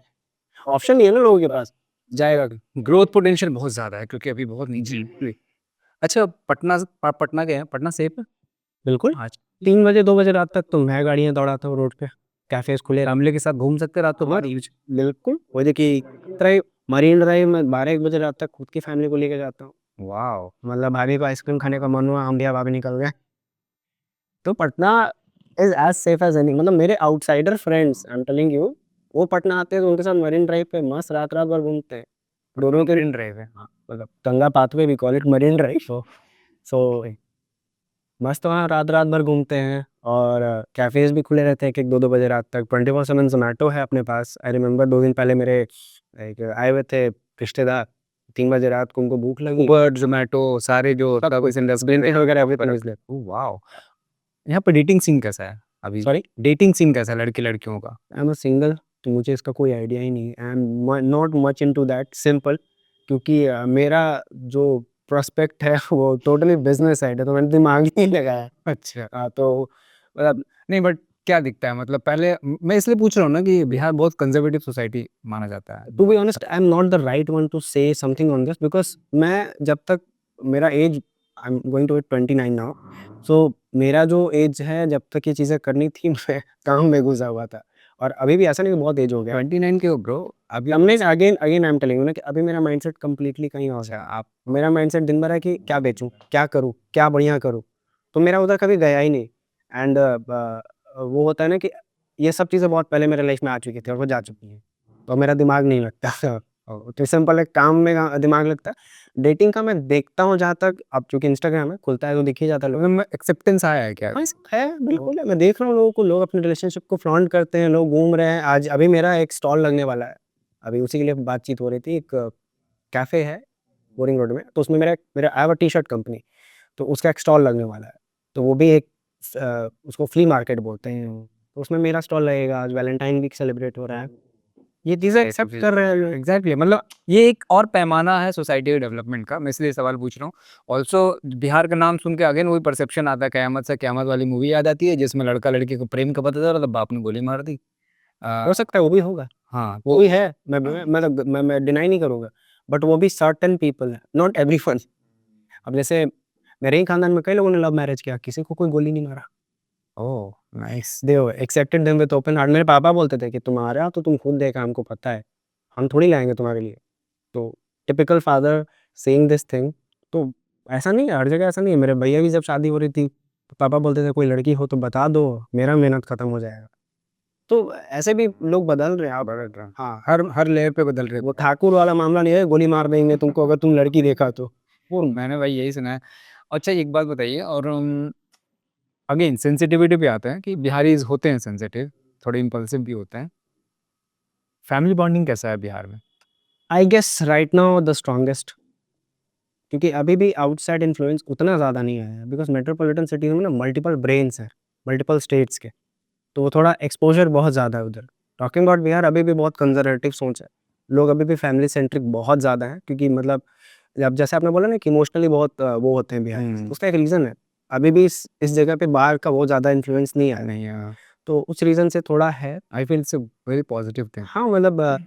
ऑप्शन नहीं है ना लोगों के पास, जाएगा कहाँ? ग्रोथ पोटेंशियल बहुत ज़्यादा है, क्योंकि अभी बहुत नीचे। अच्छा, पटना गए हैं? पटना सेफ है? बिल्कुल, आज 3 बजे 2 बजे रात तक तो मैं गाड़ियाँ दौड़ाता हूँ रोड पे, कैफ़ेज़ खुले फैमिली के साथ घूम सकते रात को हाँ, 12 बजे? बिल्कुल। वो देखिए ड्राइव, मरीन ड्राइव में 12-1 बजे रात तक खुद की फैमिली को लेके जाता हूँ। वाओ! मतलब भाभी को आइसक्रीम खाने का मन हुआ, हम भी भाभी निकल गए। तो Patna is as safe as any, मतलब मेरे outsider friends I am telling you, वो पटना आते हैं तो उनके साथ मरीन ड्राइव पे मस्त रात-रात भर घूमते हैं। दोनों के मरीन ड्राइव है। हाँ, मतलब Ganga pathway we call it marine drive. So मस्त वहाँ रात भर घूमते हैं और कैफ़ेज़ भी खुले रहते हैं 1-1 2-2 बजे रात तक। 24/7 ज़ोमैटो है अपने पास। आई रिमेंबर 2 दिन पहले मेरे एक आए हुए थे रिश्तेदार, 3 बजे रात को उनको भूख लगी। उबर, ज़ोमैटो सारे जो सब तब कुछ इस इंडस्ट्री में वगैरह everything is there. Oh wow! यहाँ पे डेटिंग सीन कैसा है अभी? सॉरी? डेटिंग सीन कैसा है लड़के-लड़कियों का? आई एम अ सिंगल, तो मुझे इसका कोई आइडिया ही नहीं है। आई am not much into that simple, क्योंकि मेरा जो प्रोस्पेक्ट है वो टोटली बिज़नेस साइड है, तो मैंने दिमाग ही नहीं लगाया। अच्छा। तो मतलब नहीं बट क्या दिखता है मतलब पहले मैं इसलिए पूछ रहा हूँ ना कि बिहार बहुत कंज़र्वेटिव सोसाइटी माना जाता है। To be honest I am not the right one to say something on this, because मैं जब तक मेरा age I am going to be 29 now, so मेरा जो एज है जब तक ये चीज़ें करनी थी मैं काम में घुसा हुआ था। और अभी भी ऐसा नहीं कि बहुत एज हो गया। 29 के हो ब्रो, अभी हमने again again I am telling you ना कि अभी मेरा माइंडसेट कंप्लीटली कहीं और अच्छा है। आप मेरा माइंडसेट दिन भर है कि क्या बेचूँ, क्या करूँ, क्या बढ़िया करूँ? तो मेरा उधर कभी गया ही नहीं। एंड वो होता है ना कि ये सब चीज़ें बहुत पहले मेरे लाइफ में आ चुकी थी और वो जा चुकी हैं। तो मेरा दिमाग नहीं लगता। तो सिंपल है, काम में दिमाग लगता है। डेटिंग का मैं देखता हूँ जहाँ तक, अब चूँकि इंस्टाग्राम है, खुलता है तो दिख ही जाता है लोगों को। मतलब में एक्सेप्टेंस आया है क्या? हाँ, है, बिल्कुल है। मैं देख रहा हूँ लोगों को, लोग अपने रिलेशनशिप को फ्लॉन्ट करते हैं, लोग घूम रहे हैं। आज अभी मेरा एक स्टॉल लगने वाला है। अभी उसी के लिए बातचीत हो रही थी। एक कैफ़े है बोरिंग रोड में, तो उसमें मेरा मेरा I have a T-shirt company, तो उसका एक स्टॉल लगने वाला है। तो वो भी एक उसको फ्ली मार्केट बोलते हैं। तो उसमें मेरा स्टॉल लगेगा। आज वैलेंटाइन वीक सेलिब्रेट हो रहा है। ये चीज़ें एक्सेप्ट कर रहे हैं लोग। एग्जैक्टली मतलब ये एक और पैमाना है सोसाइटी के डेवलपमेंट का, मैं इसलिए सवाल पूछ रहा हूँ। ऑल्सो बिहार का नाम सुन के अगेन वही परसेप्शन आता है, कयामत से कयामत वाली मूवी याद आती है जिसमें लड़का लड़की को प्रेम का पता चला तो बाप ने गोली मार दी। हो सकता है वो भी होगा, हाँ वो भी है। मैं डिनाई नहीं करूँगा, बट वो भी सर्टेन पीपल है, नॉट एवरीवन। अब जैसे मेरे ही खानदान में कई लोगों ने लव मैरिज किया, किसी को कोई गोली नहीं मारा। Oh nice. They accepted them with open heart. मेरे पापा बोलते थे कि तुम आ रहे हो तो तुम खुद देखा, हमको पता है, हम थोड़ी लाएँगे तुम्हारे लिए। तो typical father saying this thing. तो ऐसा नहीं है, हर जगह ऐसा नहीं है। मेरे भैया की जब शादी हो रही थी, पापा बोलते थे कोई लड़की हो तो बता दो, मेरा मेहनत खत्म हो जाएगा। तो ऐसे भी लोग बदल रहे हैं आप। बदल रहा, हाँ, हर हर लेवल पे बदल रहे। वो ठाकुर वाला मामला नहीं है, गोली मार देंगे तुमको अगर तुम लड़की देखा तो। वो मैंने भाई यही सुना है। अच्छा एक बात बताइए, और अगेन सेंसिटिविटी पे आते हैं कि बिहारीज होते हैं सेंसिटिव, थोड़े इम्पल्सिव भी होते हैं। फैमिली बॉन्डिंग कैसा है बिहार में? I guess right now the strongest, क्योंकि अभी भी आउटसाइड इन्फ्लुएंस उतना ज़्यादा नहीं आया है। बिकॉज़ मेट्रोपॉलिटन सिटीज़ में ना मल्टीपल ब्रेन्स हैं, मल्टीपल स्टेट्स के, तो वो थोड़ा एक्सपोज़र बहुत ज़्यादा है उधर। टॉकिंग अबाउट बिहार, अभी भी बहुत कंज़र्वेटिव सोच है। लोग अभी भी फैमिली सेंट्रिक बहुत ज़्यादा हैं, क्योंकि मतलब अब जैसे आपने बोला ना कि इमोशनली बहुत वो होते हैं बिहारीज़, हम्म, उसका एक रीज़न है। अभी भी इस जगह पे बाहर का बहुत ज़्यादा इन्फ्लुएंस नहीं आया है, नहीं तो उस रीज़न से थोड़ा है। I feel it's a very positive thing. हाँ, मतलब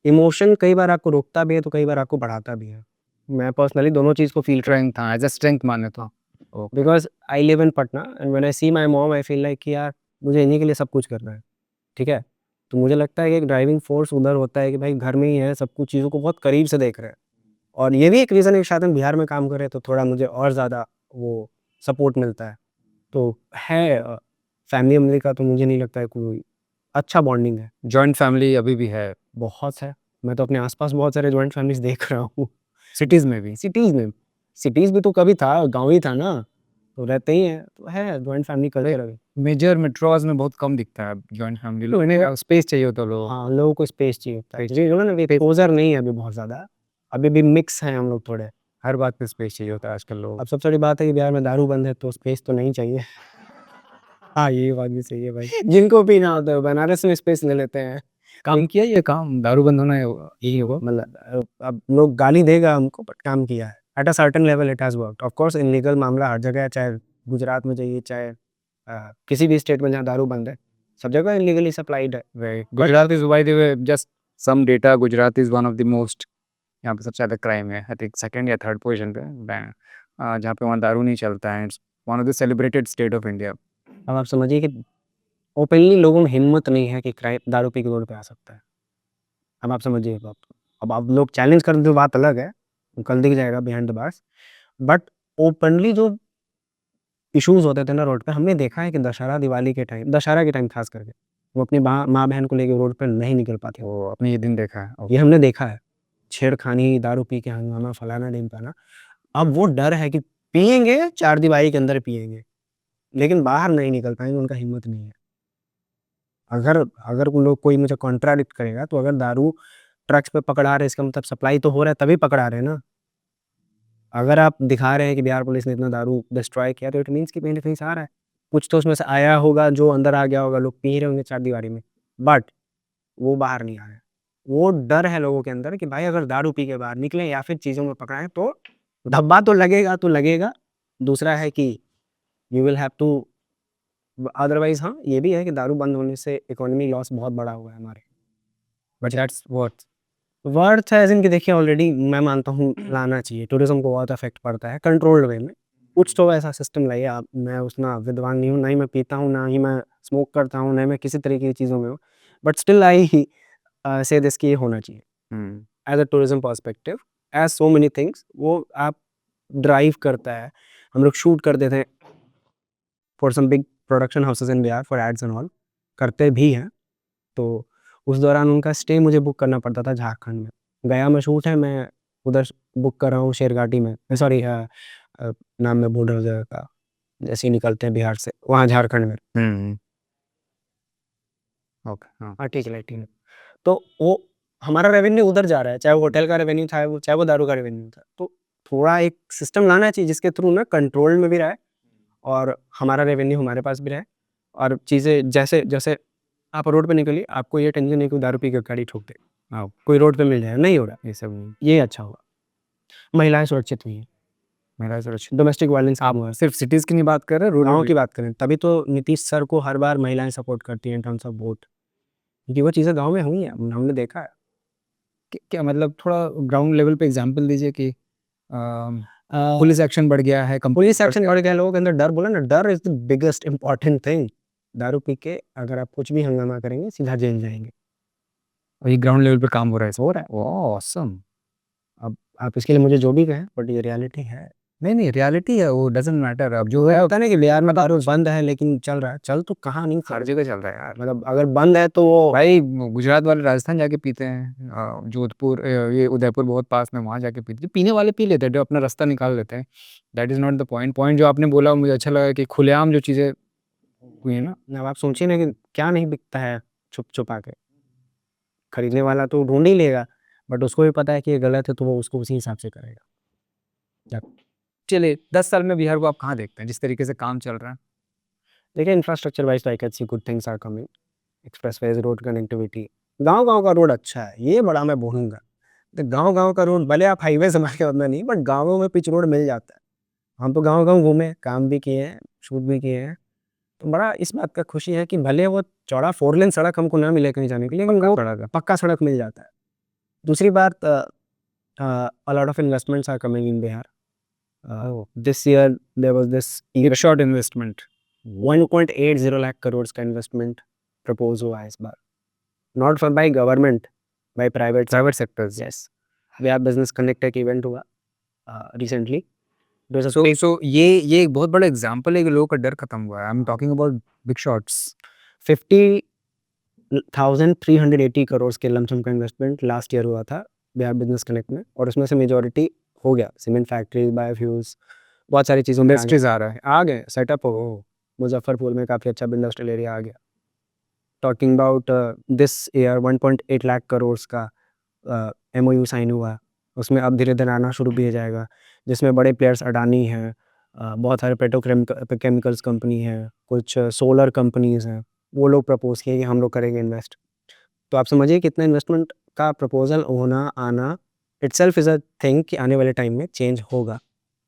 इमोशन कई बार आपको रोकता भी है, तो कई बार आपको बढ़ाता भी है। मैं पर्सनली दोनों चीज़ को फ़ील करता हूँ। स्ट्रेंथ, हाँ एज अ स्ट्रेंथ माने तो। Okay. Because I live in Patna and when I see my mom I feel like कि यार मुझे इन्हीं के लिए सब कुछ करना है, ठीक है? तो मुझे लगता है कि एक ड्राइविंग फ़ोर्स उधर होता है कि भाई घर में ही है, सब कुछ चीज़ों को बहुत करीब से देख रहे हैं। और ये भी एक रीज़न है कि शायद हम बिहार में काम कर रहे हैं, तो थोड़ा मुझे और ज़्यादा वो सपोर्ट मिलता है। तो है फैमिली-वैमिली का तो मुझे नहीं लगता है कोई अच्छा बॉन्डिंग है। जॉइंट फैमिली अभी भी है बहुत है। मैं तो अपने आस-पास बहुत सारे जॉइंट फैमिलीज़ देख रहा हूँ। सिटीज में भी। सिटीज़ भी तो कभी था, गाँव ही था ना, तो रहते ही हैं, तो है जॉइंट फैमिली कल्चर अभी। मेजर मेट्रोज में बहुत कम दिखता है जॉइंट फैमिली, लोग इन्हें स्पेस चाहिए होता है लोग। हाँ, लोगों को स्पेस चाहिए होता है। स्पेस, जी, ना एक्सपोज़र नहीं है अभी बहुत ज़्यादा, अभी भी मिक्स हैं हम लोग थोड़े। हर बात पे स्पेस चाहिए होता है आजकल लोग। अब सबसे बड़ी बात है कि बिहार में दारू बंद है, तो स्पेस तो नहीं चाहिए। हाँ ये बात भी सही है भाई। जिनको पीना होता है बनारस में स्पेस ले लेते हैं। काम किया ये काम, दारू बंद होना यही होगा। मतलब अब लोग गाली देगा हमको, बट काम किया है। At a certain level it has worked. Of course illegal मामला हर जगह है, चाहे गुजरात में जाइए, चाहे किसी भी स्टेट में जहाँ दारू बंद है, सब जगह इल्लीगली सप्लाइड है। Right. Gujarat is by the way just some data, Gujarat is one of the most, यहाँ पे सबसे ज़्यादा क्राइम है, आई थिंक सेकंड या थर्ड पोजीशन पे जहाँ पे वहाँ दारू नहीं चलता है। It's one of the celebrated state of India. अब आप समझिए कि ओपनली लोगों में हिम्मत नहीं है कि क्राइम दारू पी के रोड पे आ सकता है। अब आप समझिए ये बात को। अब आप लोग चैलेंज कर दें तो बात अलग है, कल दिख जाएगा behind the bars. But openly जो इश्यूज़ होते थे ना रोड पे, हमने देखा है कि दशहरा, दिवाली के टाइम, दशहरा के टाइम ख़ास करके, वो अपनी माँ-बहन को लेके रोड पे नहीं निकल पाती। वो आपने ये दिन देखा है? ये हमने देखा है। छेड़खानी, दारू पी के हंगामा, फलाना ढिमकाना। अब वो डर है कि पिएँगे, चारदीवारी के अंदर पिएँगे, लेकिन बाहर नहीं निकल पाएँगे, उनका हिम्मत नहीं है। अगर अगर वो लोग कोई मुझे कॉन्ट्राडिक्ट करेगा, तो अगर दारू ट्रक्स पे पकड़ा रहे हैं, इसका मतलब सप्लाई तो हो रहा है, तभी पकड़ा रहे हैं ना। अगर आप दिखा रहे हैं कि बिहार पुलिस ने इतना दारू डिस्ट्रॉय किया, तो इट मीन्स कि कहीं न कहीं से आ रहा है। कुछ तो उसमें से आया होगा, जो अंदर आ गया होगा, लोग पी रहे होंगे चारदीवारी में, बट वो बाहर नहीं आ रहा है। वो डर है लोगों के अंदर कि भाई अगर दारू पी के बाहर निकले या फिर चीज़ों में पकड़ाएँ, तो धब्बा तो लगेगा। दूसरा है कि you will have to otherwise हाँ, ये भी है कि दारू बंद होने से इकोनॉमी लॉस बहुत बड़ा हुआ है हमारे। बट दैट्स व्हाट वर्थ है एज़ इन कि देखिए ऑलरेडी मैं मानता हूँ लाना चाहिए, टूरिज़्म को बहुत इफ़ेक्ट पड़ता है कंट्रोल्ड वे में। कुछ तो ऐसा सिस्टम लाइए आप, मैं उतना विद्वान नहीं हूँ, ना ही मैं पीता हूँ, ना ही मैं स्मोक करता हूँ, ना ही मैं किसी तरीके की चीज़ों में हूँ। बट स्टिल आई से दिस कि ये होना चाहिए। As a tourism perspective, as so many things वो आप ड्राइव करता है। हम लोग शूट करते थे for some big production houses in Bihar for ads and all, करते भी हैं। तो उस दौरान उनका स्टे मुझे बुक करना पड़ता था झारखंड में। गया में शूट है, मैं उधर बुक कर रहा हूँ शेरघाटी में, सॉरी नाम मैं भूल रहा हूँ जगह का, जैसे ही निकलते हैं बिहार से, वहाँ झारखंड में। ओके, हाँ। हाँ, ठीक है, ठीक है। तो वो हमारा रेवेन्यू उधर जा रहा है, चाहे वो होटल का रेवेन्यू था, वो चाहे वो दारू का रेवेन्यू था। तो थोड़ा एक सिस्टम लाना चाहिए जिसके थ्रू ना कंट्रोल में भी रहे और हमारा रेवेन्यू हमारे पास भी रहे, और चीज़ें जैसे जैसे आप रोड पे निकलिए, आपको ये टेंशन नहीं कि दारू पी के गाड़ी ठोक दे, हाँ, कोई रोड पे मिल जाए, नहीं हो रहा है। ये सब नहीं। ये अच्छा हुआ। महिलाएँ सुरक्षित हुई हैं, मेरा सुरक्षित डोमेस्टिक वायलेंस कम हुआ है। आप सिर्फ सिटीज़ की नहीं बात कर रहे, रूरल गाँव भी? की बात करें, तभी तो नीतीश सर को हर बार महिलाएँ सपोर्ट करती हैं इन टर्म्स ऑफ वोट, क्योंकि वो चीज़ें गाँव में हुई हैं, हमने देखा है। क्या मतलब थोड़ा ग्राउंड लेवल पे एग्जांपल दीजिए कि अ, पुलिस एक्शन बढ़ गया है, पुलिस एक्शन बढ़ गया है, लोगों के अंदर डर, बोला ना, डर is the biggest important thing. दारू पी के अगर आप कुछ भी हंगामा करेंगे, सीधा जेल जाएँगे। वही ग्राउंड लेवल पे काम हो रहा है। हो रहा है। वाह, ऑसम! अब आप इसके लिए मुझे जो भी कहें, बट ये रियलिटी है। नहीं, रियलिटी है, वो डज़न्ट मैटर, अब जो है होता है ना कि बिहार में दारू बंद है लेकिन चल रहा है, चल तो कहाँ नहीं हर चल, जगह चल रहा है यार। मतलब अगर बंद है तो वो भाई गुजरात वाले राजस्थान जाके पीते हैं, जोधपुर ये उदयपुर बहुत पास में, वहाँ जाके पीते हैं। पीने वाले पी लेते हैं, जो अपना रास्ता निकाल लेते हैं। That is not the point. Point जो आपने बोला, मुझे अच्छा लगा कि खुलेआम जो चीज़ें हुई है ना। अब आप सोचिए ना कि क्या नहीं बिकता है छुपा के, खरीदने वाला तो ढूँढ ही लेगा, बट उसको भी पता है कि ये गलत है, तो वो उसको उसी हिसाब से करेगा। चलिए 10 साल में बिहार को आप कहाँ देखते हैं, जिस तरीके से काम चल रहा है? देखिए इंफ्रास्ट्रक्चर वाइज़ तो I can see good things are coming, expressways, road connectivity, गाँव-गाँव का रोड अच्छा है, ये बड़ा मैं बोलूँगा। तो गाँव-गाँव का रोड भले आप हाईवे से के उतना नहीं, बट गाँवों में पिच रोड मिल जाता है। हम तो गाँव-गाँव घूमे, काम भी किए हैं, शूट भी किए हैं, तो बड़ा इस बात का खुशी है कि भले वो चौड़ा 4 लेन सड़क हमको ना मिले कहीं जाने के लिए, लेकिन वो पड़ा था। पक्का सड़क मिल जाता है। दूसरी बात, a lot of investments are coming in Bihar. This year there was this एक शॉर्ट इन्वेस्टमेंट 1.80 लाख करोड़ का इन्वेस्टमेंट प्रपोज हुआ है इस बार, not for by government, by private private sectors. Yes. Bihar business connect एक इवेंट हुआ रिसेंटली, सो ये एक बहुत बड़ा एग्जांपल है कि लोगों का डर खत्म हुआ है। आई am talking about big shots. 50,380 crore के लमसम का इन्वेस्टमेंट लास्ट ईयर हुआ था बिहार बिजनेस कनेक्ट में, और उसमें से मेजोरिटी हो गया, सीमेंट फैक्ट्रीज, बायोफ्यूल्स, बहुत सारी चीज़ों में इंडस्ट्रीज आ रहा है। आ गए, सेटअप हो, मुजफ्फरपुर में काफ़ी अच्छा इंडस्ट्रियल एरिया आ गया। Talking about this year 1.8 lakh crore का एमओयू साइन हुआ, उसमें अब धीरे-धीरे आना शुरू भी हो जाएगा, जिसमें बड़े प्लेयर्स अडानी हैं, बहुत सारे पेट्रोकेमिकल्स कंपनी हैं, कुछ सोलर कंपनीज़ हैं, वो लोग प्रपोज़ किए कि हम लोग करेंगे इन्वेस्ट। तो आप समझिए कितना इन्वेस्टमेंट का प्रपोज़ल होना, आना इटसेल्फ इज़ अ थिंग कि आने वाले टाइम में चेंज होगा।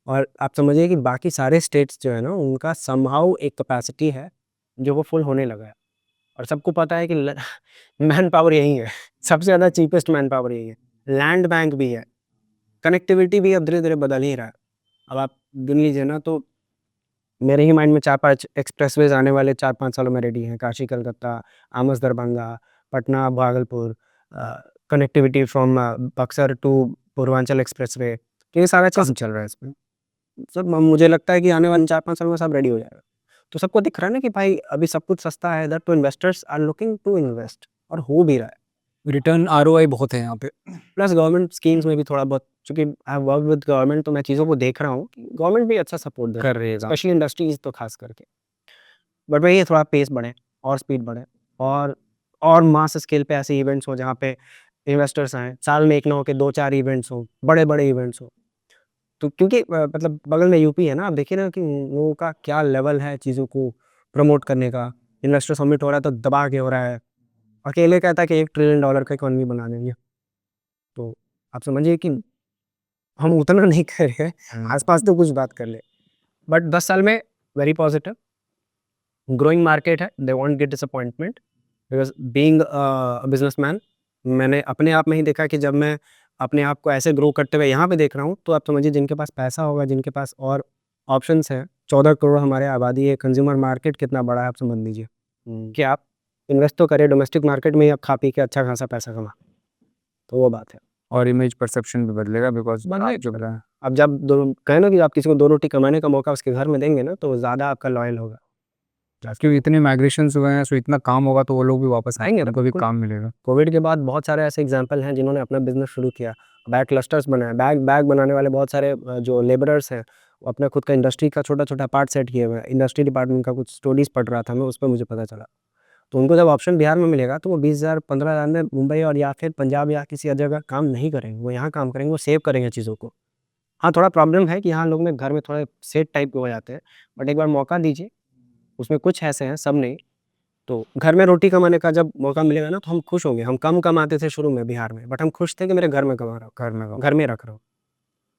और आप समझिए कि बाकी सारे स्टेट्स जो है ना, उनका समहाउ एक कैपेसिटी है, जो वो फुल होने लगा है, और सबको पता है कि मैन पावर यही है, सबसे ज़्यादा चीपेस्ट मैन पावर यही है। लैंड बैंक भी है, कनेक्टिविटी भी अब धीरे-धीरे बदल ही रहा है। अब आप गिन लीजिए ना, तो मेरे ही माइंड में 4-5 एक्सप्रेसवेज़ आने वाले 4-5 सालों में रेडी हैं, काशी-कलकत्ता, Amas-Darbhanga, पटना-भागलपुर, connectivity from Buxar to Purvanchal expressway, तो ये सारा चीज़ काम चल रहा है इस पे। सब मुझे लगता है कि आने वाले 4-5 सालों में सब रेडी हो जाएगा। तो सबको दिख रहा है ना कि भाई अभी सब कुछ सस्ता है इधर, तो investors are looking to invest, और हो भी रहा है। रिटर्न आरओआई बहुत है यहाँ पे। प्लस गवर्नमेंट स्कीम्स में भी थोड़ा बहुत, चूँकि I have worked with government, तो मैं चीज़ों को देख रहा हूँ कि गवर्नमेंट भी अच्छा सपोर्ट दे रहा कर है, रही है काम। स्पेशली इंडस्ट्रीज़ तो ख़ास करके। बट वही है, थोड़ा पेस बढ़े और स्पीड बढ़े, और मास स्केल पे ऐसे इवेंट्स हो जहाँ पे इन्वेस्टर्स आएँ, साल में 1 ना हो के 2-4 इवेंट्स हों, बड़े-बड़े इवेंट्स हों। तो क्योंकि मतलब बगल में यूपी है ना, आप देखिए ना कि उन लोगों का क्या लेवल है चीज़ों को प्रमोट करने का। इन्वेस्टर समिट हो रहा है तो दबा के हो रहा है। अकेले कहता है कि $1 ट्रिलियन का इकोनॉमी बना देंगे। तो आप समझिए कि हम उतना नहीं कर रहे हैं, आस-पास तो कुछ बात कर ले। बट 10 साल में वेरी पॉजिटिव, ग्रोइंग मार्केट है, they won't get disappointment, because being a businessman, मैंने अपने आप में ही देखा कि जब मैं अपने आप को ऐसे ग्रो करते हुए यहाँ पे देख रहा हूँ, तो आप समझिए जिनके पास पैसा होगा, जिनके पास और ऑप्शंस हैं, 14 करोड़ हमारे आबादी है, कंज़्यूमर मार्केट कितना बड़ा है आप समझ लीजिए, कि आप इन्वेस्ट तो करें डोमेस्टिक मार्केट में ही, आप खा पी के अच्छा खासा पैसा कमा, तो वो बात है। और इमेज परसेप्शन भी बदलेगा बिकॉज़ बदलेगा। आप जो बताया। अब जब दो कहें ना कि आप किसी को 2 रोटी कमाने का मौका उसके घर में देंगे ना, तो वो ज़्यादा आपका लॉयल होगा। क्योंकि इतने माइग्रेशंस हुए हैं, सो इतना काम होगा तो वो लोग भी वापस आएँगे, ना उनको भी बिल्कुल। काम मिलेगा। कोविड के बाद बहुत सारे ऐसे एग्जाम्पल हैं जिन्होंने अपना बिज़नेस शुरू किया, बैग क्लस्टर्स बनाए, बैग बैग बनाने वाले बहुत सारे जो लेबरर्स हैं, वो अपना खुद का इंडस्ट्री का छोटा-छोटा पार्ट सेट किए हुए हैं। इंडस्ट्री डिपार्टमेंट का कुछ स्टोरीज़ पढ़ रहा था मैं, उस पे मुझे पता चला। तो उनको जब ऑप्शन बिहार में मिलेगा तो वो 20,000 15,000 में मुंबई और या फिर पंजाब या किसी और जगह काम नहीं करेंगे, वो यहाँ काम करेंगे, वो सेव करेंगे चीज़ों को। हाँ, थोड़ा प्रॉब्लम है कि यहाँ लोग में घर में थोड़े सेठ टाइप के हो जाते हैं, बट एक बार मौका दीजिए, उसमें कुछ ऐसे हैं, सब नहीं। तो घर में रोटी कमाने का जब मौका मिलेगा ना, तो हम खुश होंगे। हम कम कमाते थे शुरू में बिहार में, बट हम खुश थे कि मेरे घर में कमा रहा हूँ, घर में घर में रख रहा हूँ।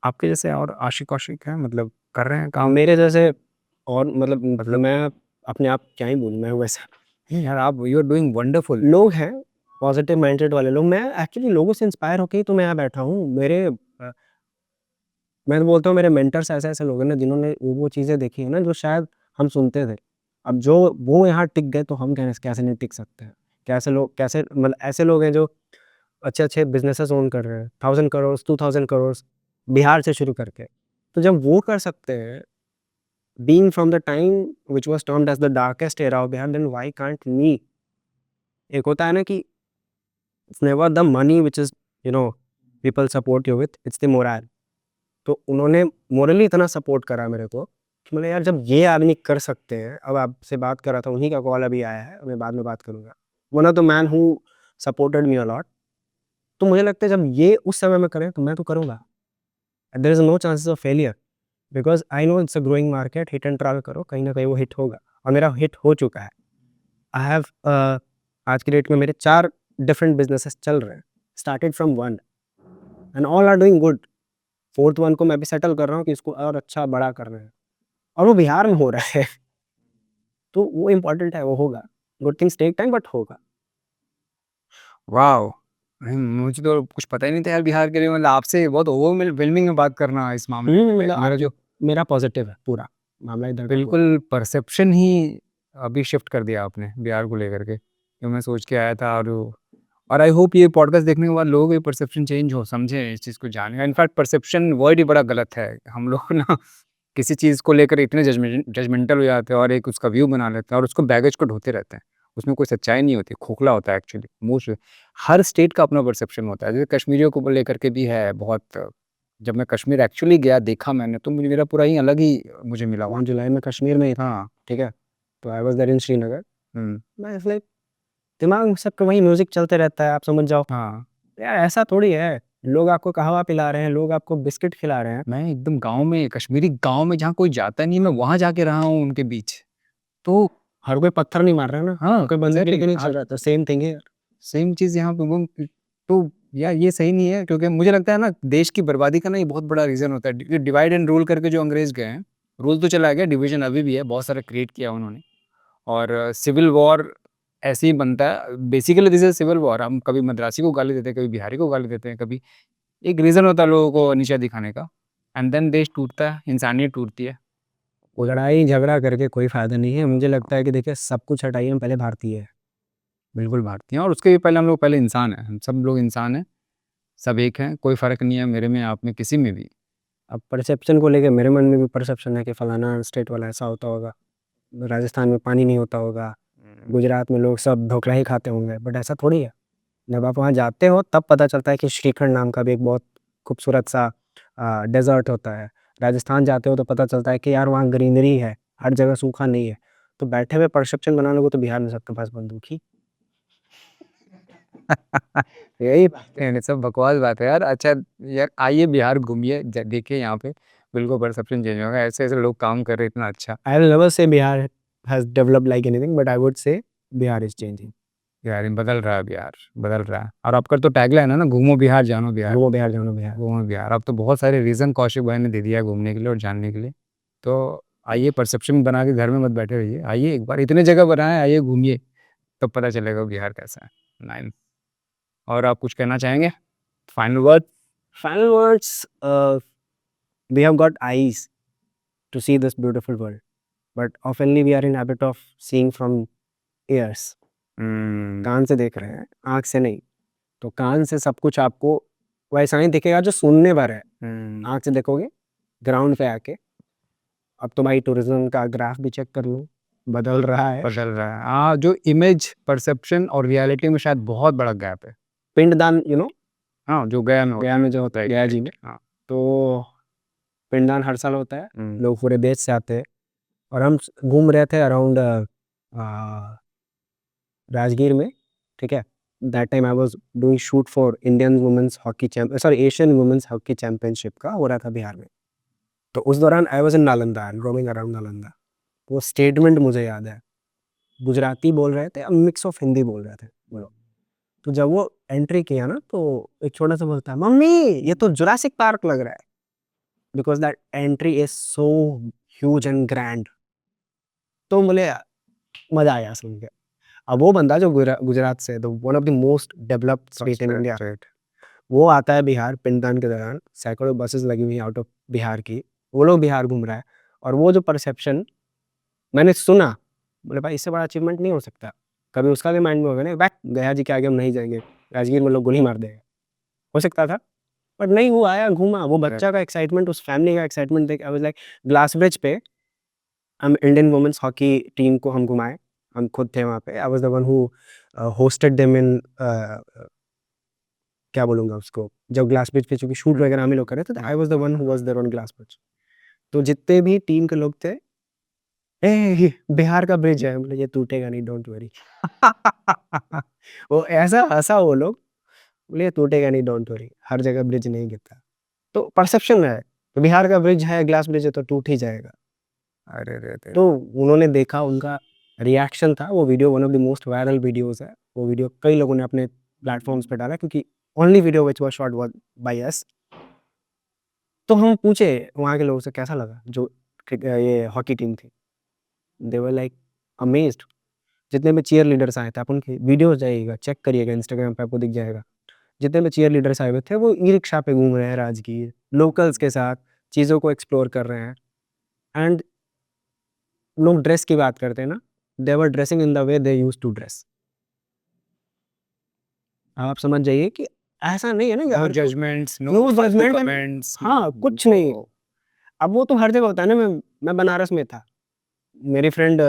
आपके जैसे और आशिक-वाशिक हैं, मतलब कर रहे हैं काम? मेरे जैसे और मतलब मतलब मैं अपने आप क्या ही बोलूँ, मैं वैसा नहीं यार, आप यू आर डूइंग वंडरफुल। लोग हैं, पॉजिटिव माइंडसेट वाले लोग। मैं एक्चुअली लोगों से इंस्पायर होके ही तो मैं यहाँ बैठा हूँ। मैं तो बोलता हूँ मेरे मेंटर्स ऐसे-ऐसे लोग हैं ना, जिन्होंने वो चीज़ें देखी हैं ना, जो शायद हम सुनते थे। अब जो वो यहाँ टिक गए, तो हम कैसे कैसे नहीं टिक सकते हैं? कैसे मतलब ऐसे लोग हैं जो अच्छे-अच्छे बिज़नेसेस ओन कर रहे हैं, 1000 करोड़, 2000 करोड़ बिहार से शुरू करके। तो जब वो कर सकते हैं, being from the time which was termed as the darkest era of Bihar, then why can't we? एक होता है ना कि it's never the money which is you know people support you with, it's the moral. तो उन्होंने मोरली इतना support करा मेरे को कि मतलब यार, जब ये आदमी कर सकते हैं, अब आपसे बात कर रहा था, उन्हीं का कॉल अभी आया है, मैं बाद में बात करूँगा। One of the man who supported me a lot. तो मुझे लगता है जब ये उस समय में करें, तो मैं तो करूँगा। There is no chances of failure, because I know it's a growing market, hit and try करो, कहीं न कहीं वो हिट होगा, और मेरा हिट हो चुका है। आई हैव आज की डेट में मेरे 4 डिफरेंट बिज़नेसेस चल रहे हैं, started from 1 and all are doing good. 4th one को मैं भी सेटल कर रहा हूँ कि इसको और अच्छा बड़ा करना है, और वो बिहार में हो रहा है। तो वो इम्पोर्टेंट है, वो होगा। Good things take time, but होगा। वॉव! नहीं, मुझे तो कुछ पता ही नहीं था यार बिहार के लिए, मतलब आपसे बहुत ओवरवेलमिंग में बात करना इस मामले में। मतलब मेरा जो मेरा पॉज़िटिव है पूरा, मामला इधर का पूरा। बिल्कुल परसेप्शन ही अभी शिफ्ट कर दिया आपने बिहार को लेकर के। जो मैं सोच के आया था, और आई होप ये पॉडकास्ट देखने के बाद लोगों का परसेप्शन चेंज हो, समझें इस चीज़ को, जानें। इनफैक्ट परसेप्शन वर्ड ही बड़ा गलत है। हम लोग ना किसी चीज़ को लेकर इतने जजमेंटल हो जाते हैं और एक उसका व्यू बना लेते हैं और उसको बैगेज को ढोते रहते हैं। उसमें कोई सच्चाई नहीं होती, खोखला होता है एक्चुअली। मोस्ट हर स्टेट का अपना परसेप्शन होता है। जैसे कश्मीरियों को लेकर के भी है बहुत। जब मैं कश्मीर एक्चुअली गया, देखा मैंने, तो मुझे मेरा पूरा ही अलग ही मुझे मिला वहाँ। जून जुलाई में कश्मीर में ही था, हाँ। ठीक है? तो I was there in Srinagar. हुँ। मैं इसलिए दिमाग में सबका वही म्यूज़िक चलते रहता है, आप समझ जाओ। हाँ। यार ऐसा थोड़ी है, लोग आपको कहवा पिला रहे हैं, लोग आपको बिस्किट खिला रहे हैं। मैं एकदम गाँव में, कश्मीरी गाँव में जहाँ कोई जाता नहीं है, मैं वहाँ जाके रहा हूँ उनके बीच। तो हर कोई पत्थर नहीं मार रहा है ना, हाँ, हर कोई बंदूक एग्ज़ैक्टली। लेके नहीं चल रहा था, सेम थिंग है। सेम चीज़ यहाँ पे वो। तो यार ये सही नहीं है, क्योंकि मुझे लगता है ना, देश की बर्बादी का ना ये बहुत बड़ा रीज़न होता है। डिवाइड एंड रूल करके जो अंग्रेज़ गए हैं, रूल तो चला गया, डिवीज़न अभी भी है, बहुत सारा क्रिएट किया उन्होंने। और सिविल वॉर ऐसे ही बनता है। Basically this is civil war. हम कभी मद्रासी को गाली देते हैं, कभी बिहारी को गाली देते हैं, कभी एक रीज़न होता है लोगों को नीचा दिखाने का, एंड देन देश टूटता है, इंसानियत टूटती है। वो लड़ाई झगड़ा करके कोई फ़ायदा नहीं है। मुझे लगता है कि देखिए, सब कुछ हटाइए, हम पहले भारतीय हैं। बिल्कुल भारतीय हैं, और उसके भी पहले हम लोग पहले इंसान हैं। हम सब लोग इंसान हैं, सब एक हैं, कोई फ़र्क नहीं है मेरे में, आप में, किसी में भी। अब परसेप्शन को लेके मेरे मन में भी परसेप्शन है कि फलाना स्टेट वाला ऐसा होता होगा, राजस्थान में पानी नहीं होता होगा, गुजरात में लोग सब ढोकला ही खाते होंगे, बट ऐसा थोड़ी है। जब आप वहाँ जाते हो तब पता चलता है कि श्रीखंड नाम का भी एक बहुत खूबसूरत सा डेज़र्ट होता है। राजस्थान जाते हो तो पता चलता है कि यार वहाँ ग्रीनरी है, हर जगह सूखा नहीं है। तो बैठे हुए परसेप्शन बना लोगे तो बिहार में सबके पास बंदूक ही। यही बातें हैं, सब बकवास बात है यार। अच्छा यार, आइए बिहार घूमिए, देखिए यहाँ पे बिल्कुल परसेप्शन चेंज होगा। ऐसे ऐसे लोग काम कर रहे हैं, इतना अच्छा। I will never say Bihar has developed like anything but I would say Bihar is changing. यार बदल रहा है बिहार, बदल रहा है। और आपका तो टैगलाइन है ना, घूमो बिहार जानो बिहार। घूमो बिहार, जानो बिहार। घूमो बिहार। अब तो बहुत सारे रीज़न कौशिक भाई ने दे दिया है घूमने के लिए और जानने के लिए। तो आइए, परसेप्शन बना के घर में मत बैठे रहिए, आइए एक बार, इतने जगह बनाए, आइए घूमिए, तब पता चलेगा बिहार कैसा है। नाइन। और आप कुछ कहना चाहेंगे, final word? Final words, we have got eyes to see this beautiful world, but oftenly we are in habit of seeing from ears. कान से देख रहे हैं, आँख से नहीं। तो कान से सब कुछ आपको वैसा ही दिखेगा जो सुनने पर है। आँख से देखोगे ग्राउंड पे आके। अब तो भाई टूरिज्म का ग्राफ भी चेक कर लो, बदल रहा है। बदल रहा है, हाँ। जो इमेज, परसेप्शन और रियलिटी में शायद बहुत बड़ा गैप है। पिंडदान हाँ, जो गया में गया में जो होता है, राइट गया जी राइट, में, हाँ। तो पिंडदान हर साल होता है। हम्म, लोग पूरे देश से आते हैं और हम घूम रहे थे अराउंड राजगीर में, ठीक है। That time I was doing shoot for Indian women's hockey sorry Asian women's hockey championship का हो रहा था बिहार में। तो उस दौरान I was in Nalanda and roaming around Nalanda. वो स्टेटमेंट मुझे याद है, गुजराती बोल रहे थे, मिक्स ऑफ हिंदी बोल रहे थे वो लोग। तो जब वो एंट्री किया ना तो एक छोटा सा बोलता है, मम्मी ये तो जुरासिक पार्क लग रहा है, because that entry is so huge and grand. तो मुझे मजा आया सुन के। अब वो बंदा जो गुजरात से, the one of the most developed state in India, right. वो आता है बिहार पिंडदान के दौरान। सैकड़ों बसेस लगी हुई आउट ऑफ बिहार की, वो लोग बिहार घूम रहा है। और वो जो परसेप्शन मैंने सुना, बोले भाई इससे बड़ा अचीवमेंट नहीं हो सकता। कभी उसका भी माइंड में होगा ना, बैक गया जी के आगे हम नहीं जाएंगे, राजगीर में लोग गोली मार देंगे, हो सकता था। बट नहीं, वो आया घूमा, वो बच्चा का एक्साइटमेंट, उस फैमिली का एक्साइटमेंट देख आई वाज लाइक। ग्लास ब्रिज पे हम इंडियन वुमेन्स हॉकी टीम को हम घुमाए, हम खुद थे वहाँ पे। आई was the one who hosted them in, क्या बोलूँगा उसको, जब ग्लास ब्रिज पे चूँकि शूट वगैरह हम ही लोग कर रहे थे, I was the one who was there on glass bridge. तो जितने भी टीम के लोग थे, ए बिहार का ब्रिज है, बोले ये टूटेगा नहीं, डोंट वरी। वो ऐसा हँसा वो लोग, बोले ये टूटेगा नहीं, डोंट वरी, हर जगह ब्रिज नहीं गिरता। तो परसेप्शन है, तो बिहार का ब्रिज है, ग्लास ब्रिज है तो टूट ही जाएगा। अरे रे रे। तो उन्होंने देखा, उनका रिएक्शन था, वो video one of the most viral videos है। वो वीडियो कई लोगों ने अपने प्लेटफ़ॉर्म्स पे डाला क्योंकि only video which was shot was by us. तो हम पूछे वहाँ के लोगों से कैसा लगा जो ये हॉकी टीम थी। दे वर लाइक अमेज़्ड। जितने भी चीयर लीडर्स आए थे, आप उनकी वीडियोज़ जाइएगा, चेक करिएगा, इंस्टाग्राम पे आपको दिख जाएगा। जितने भी चीयर लीडर्स आए हुए थे, वो ई-रिक्शा पे घूम रहे हैं राजगीर, लोकल्स के साथ चीज़ों को एक्सप्लोर कर रहे हैं। एंड लोग ड्रेस की बात करते हैं ना, they were dressing in the way they used to dress. अब आप समझ जाइए कि ऐसा नहीं है ना कि नो हर judgments, no no judgment, comments. हाँ, कुछ नहीं। अब वो तो हर जगह होता है ना। मैं बनारस में था, मेरी फ्रेंड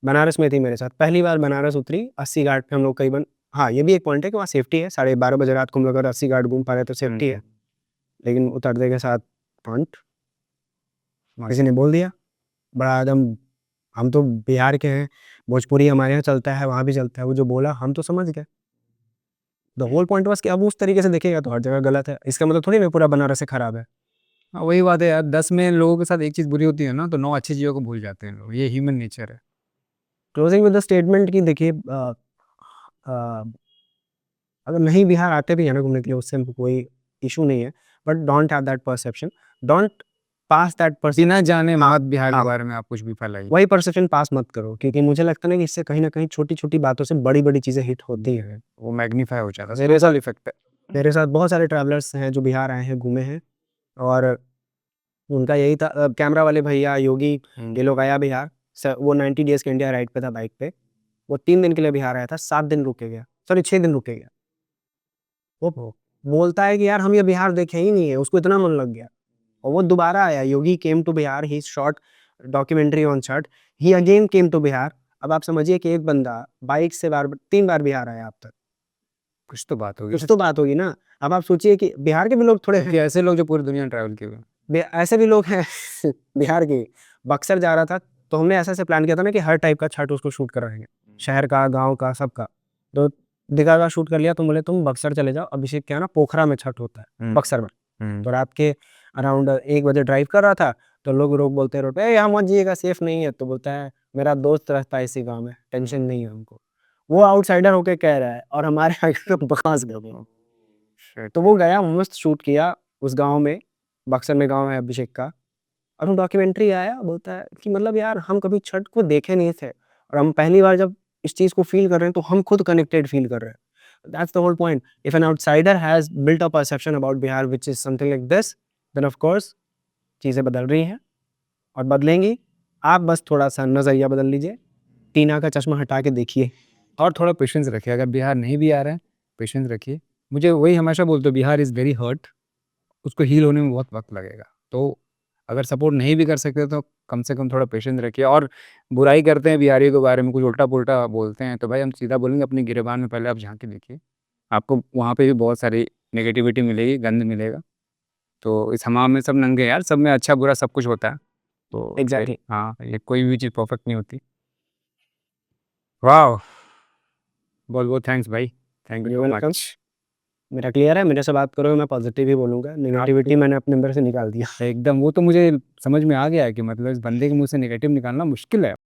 बनारस में थी मेरे साथ, पहली बार बनारस उतरी, 80 घाट पे हम लोग करीबन। हाँ, ये भी एक पॉइंट है कि वहाँ सेफ्टी है, 12:30 बजे रात को हम लोग अगर 80 घाट घूम पा रहे हैं तो सेफ्टी है। लेकिन उतरते के साथ पंट किसी ने बोल दिया, बड़ा एकदम, हम तो बिहार के हैं, भोजपुरी हमारे यहाँ चलता है, वहाँ भी चलता है, वो जो बोला हम तो समझ गए। द होल पॉइंट वाज़ कि अब उस तरीके से देखेगा तो हर जगह गलत है, इसका मतलब थोड़ी ना पूरा बनारस से खराब है। हाँ, वही बात है यार, 10 में लोगों के साथ एक चीज़ बुरी होती है ना, तो 9 अच्छी चीज़ों को भूल जाते हैं लोग, ये ह्यूमन नेचर है। क्लोजिंग विद द स्टेटमेंट कि देखिए, अ, अगर नहीं बिहार आते भी हैं ना घूमने के लिए, उससे हमको कोई इशू नहीं है, but don't have that perception, don't pass that perception. बिना जाने हाँ, मत बिहार के हाँ, बारे में आप कुछ भी फैलाइए। वही परसेप्शन पास मत करो, क्योंकि मुझे लगता है ना कि इससे कहीं न कहीं छोटी-छोटी बातों से बड़ी-बड़ी चीज़ें हिट होती हैं। वो मैग्नीफाई हो जाता है, मेरे साथ स्नोबॉल इफेक्ट है। मेरे साथ बहुत सारे ट्रैवलर्स हैं जो बिहार आए हैं, घूमे हैं, और उनका यही था। कैमरा वाले भैया, योगी, ये लोग आया बिहार। वो 90 डेज़ के इंडिया राइड पे था बाइक पे। वो 3 दिन के लिए बिहार आया था, 7 दिन रुक के गया, सॉरी 6 दिन रुक के गया। वो बोलता है कि यार हम ये बिहार देखे ही नहीं है, उसको इतना मन लग गया। और वो दोबारा आया, Yogi came to Bihar, he shot documentary on shot, he again came to Bihar. अब आप समझिए कि एक बंदा बाइक से 3 बार बिहार आया अब तक। कुछ तो बात होगी। कुछ तो बात होगी ना। अब आप सोचिए कि बिहार के भी लोग थोड़े हैं, कि ऐसे लोग जो पूरी दुनिया ट्रैवल किए हुए हैं। ऐसे भी लोग हैं बिहार के। बक्सर जा रहा था तो हमने ऐसा प्लान किया था ना कि हर टाइप का छठ उसको शूट कराएंगे, शहर का, गांव का, सबका। तो दिखा का शूट कर लिया, तो बोले तुम बक्सर चले जाओ। अभिषेक क्या ना, पोखरा में छठ होता है बक्सर में। तो रात के अराउंड 1 बजे ड्राइव कर रहा था, तो लोग रोक बोलते रोड पे, यहाँ मत जाइएगा, सेफ नहीं है। तो बोलता है मेरा दोस्त रहता है इसी गाँव में, टेंशन नहीं है हमको। वो आउटसाइडर होके कह रहा है और हमारे आगे तो बकवास कर रहे हैं। Shit. तो वो गया, मस्त शूट किया उस गाँव में, बक्सर में गाँव है अभिषेक का। और वो डॉक्यूमेंट्री आया, बोलता है कि मतलब यार हम कभी छठ को देखे नहीं थे, और हम पहली बार जब इस चीज़ को फ़ील कर रहे हैं तो हम खुद कनेक्टेड फ़ील कर रहे हैं। That's the whole point. If an outsider has built a perception about Bihar which is something like this, then of course चीज़ें बदल रही हैं और बदलेंगी। आप बस थोड़ा-सा नज़रिया बदल लीजिए, टीना का चश्मा हटा के देखिए। और थोड़ा पेशेंस रखिए, अगर बिहार नहीं भी आ रहा है, पेशेंस रखिए। मुझे वही हमेशा बोलते हो, बिहार इज़ वेरी हर्ट, उसको हील होने में बहुत वक़्त लगेगा। तो अगर सपोर्ट नहीं भी कर सकते तो कम से कम थोड़ा पेशेंस रखिए। और बुराई करते हैं बिहारियों के बारे में, कुछ उल्टा-पुल्टा बोलते हैं, तो भाई हम सीधा बोलेंगे अपनी गिरेबान में पहले आप झाँक के देखिए। आपको वहाँ पे भी बहुत सारी नेगेटिविटी मिलेगी, गंद मिलेगा। तो इस हमाम में सब नंगे हैं यार, सब में अच्छा-बुरा सब कुछ होता है। तो फिर एग्ज़ैक्टली। हाँ, ये कोई भी चीज़ परफेक्ट नहीं होती। वॉव! बहुत-बहुत थैंक्स भाई। Thank you you so welcome. Much. मेरा क्लियर है, मेरे से बात करोगे मैं पॉज़िटिव ही बोलूँगा, नेगेटिविटी मैंने अपने अंदर से निकाल दिया। एकदम, वो तो मुझे समझ में आ गया है कि मतलब इस बंदे के मुँह से नेगेटिव निकालना मुश्किल है।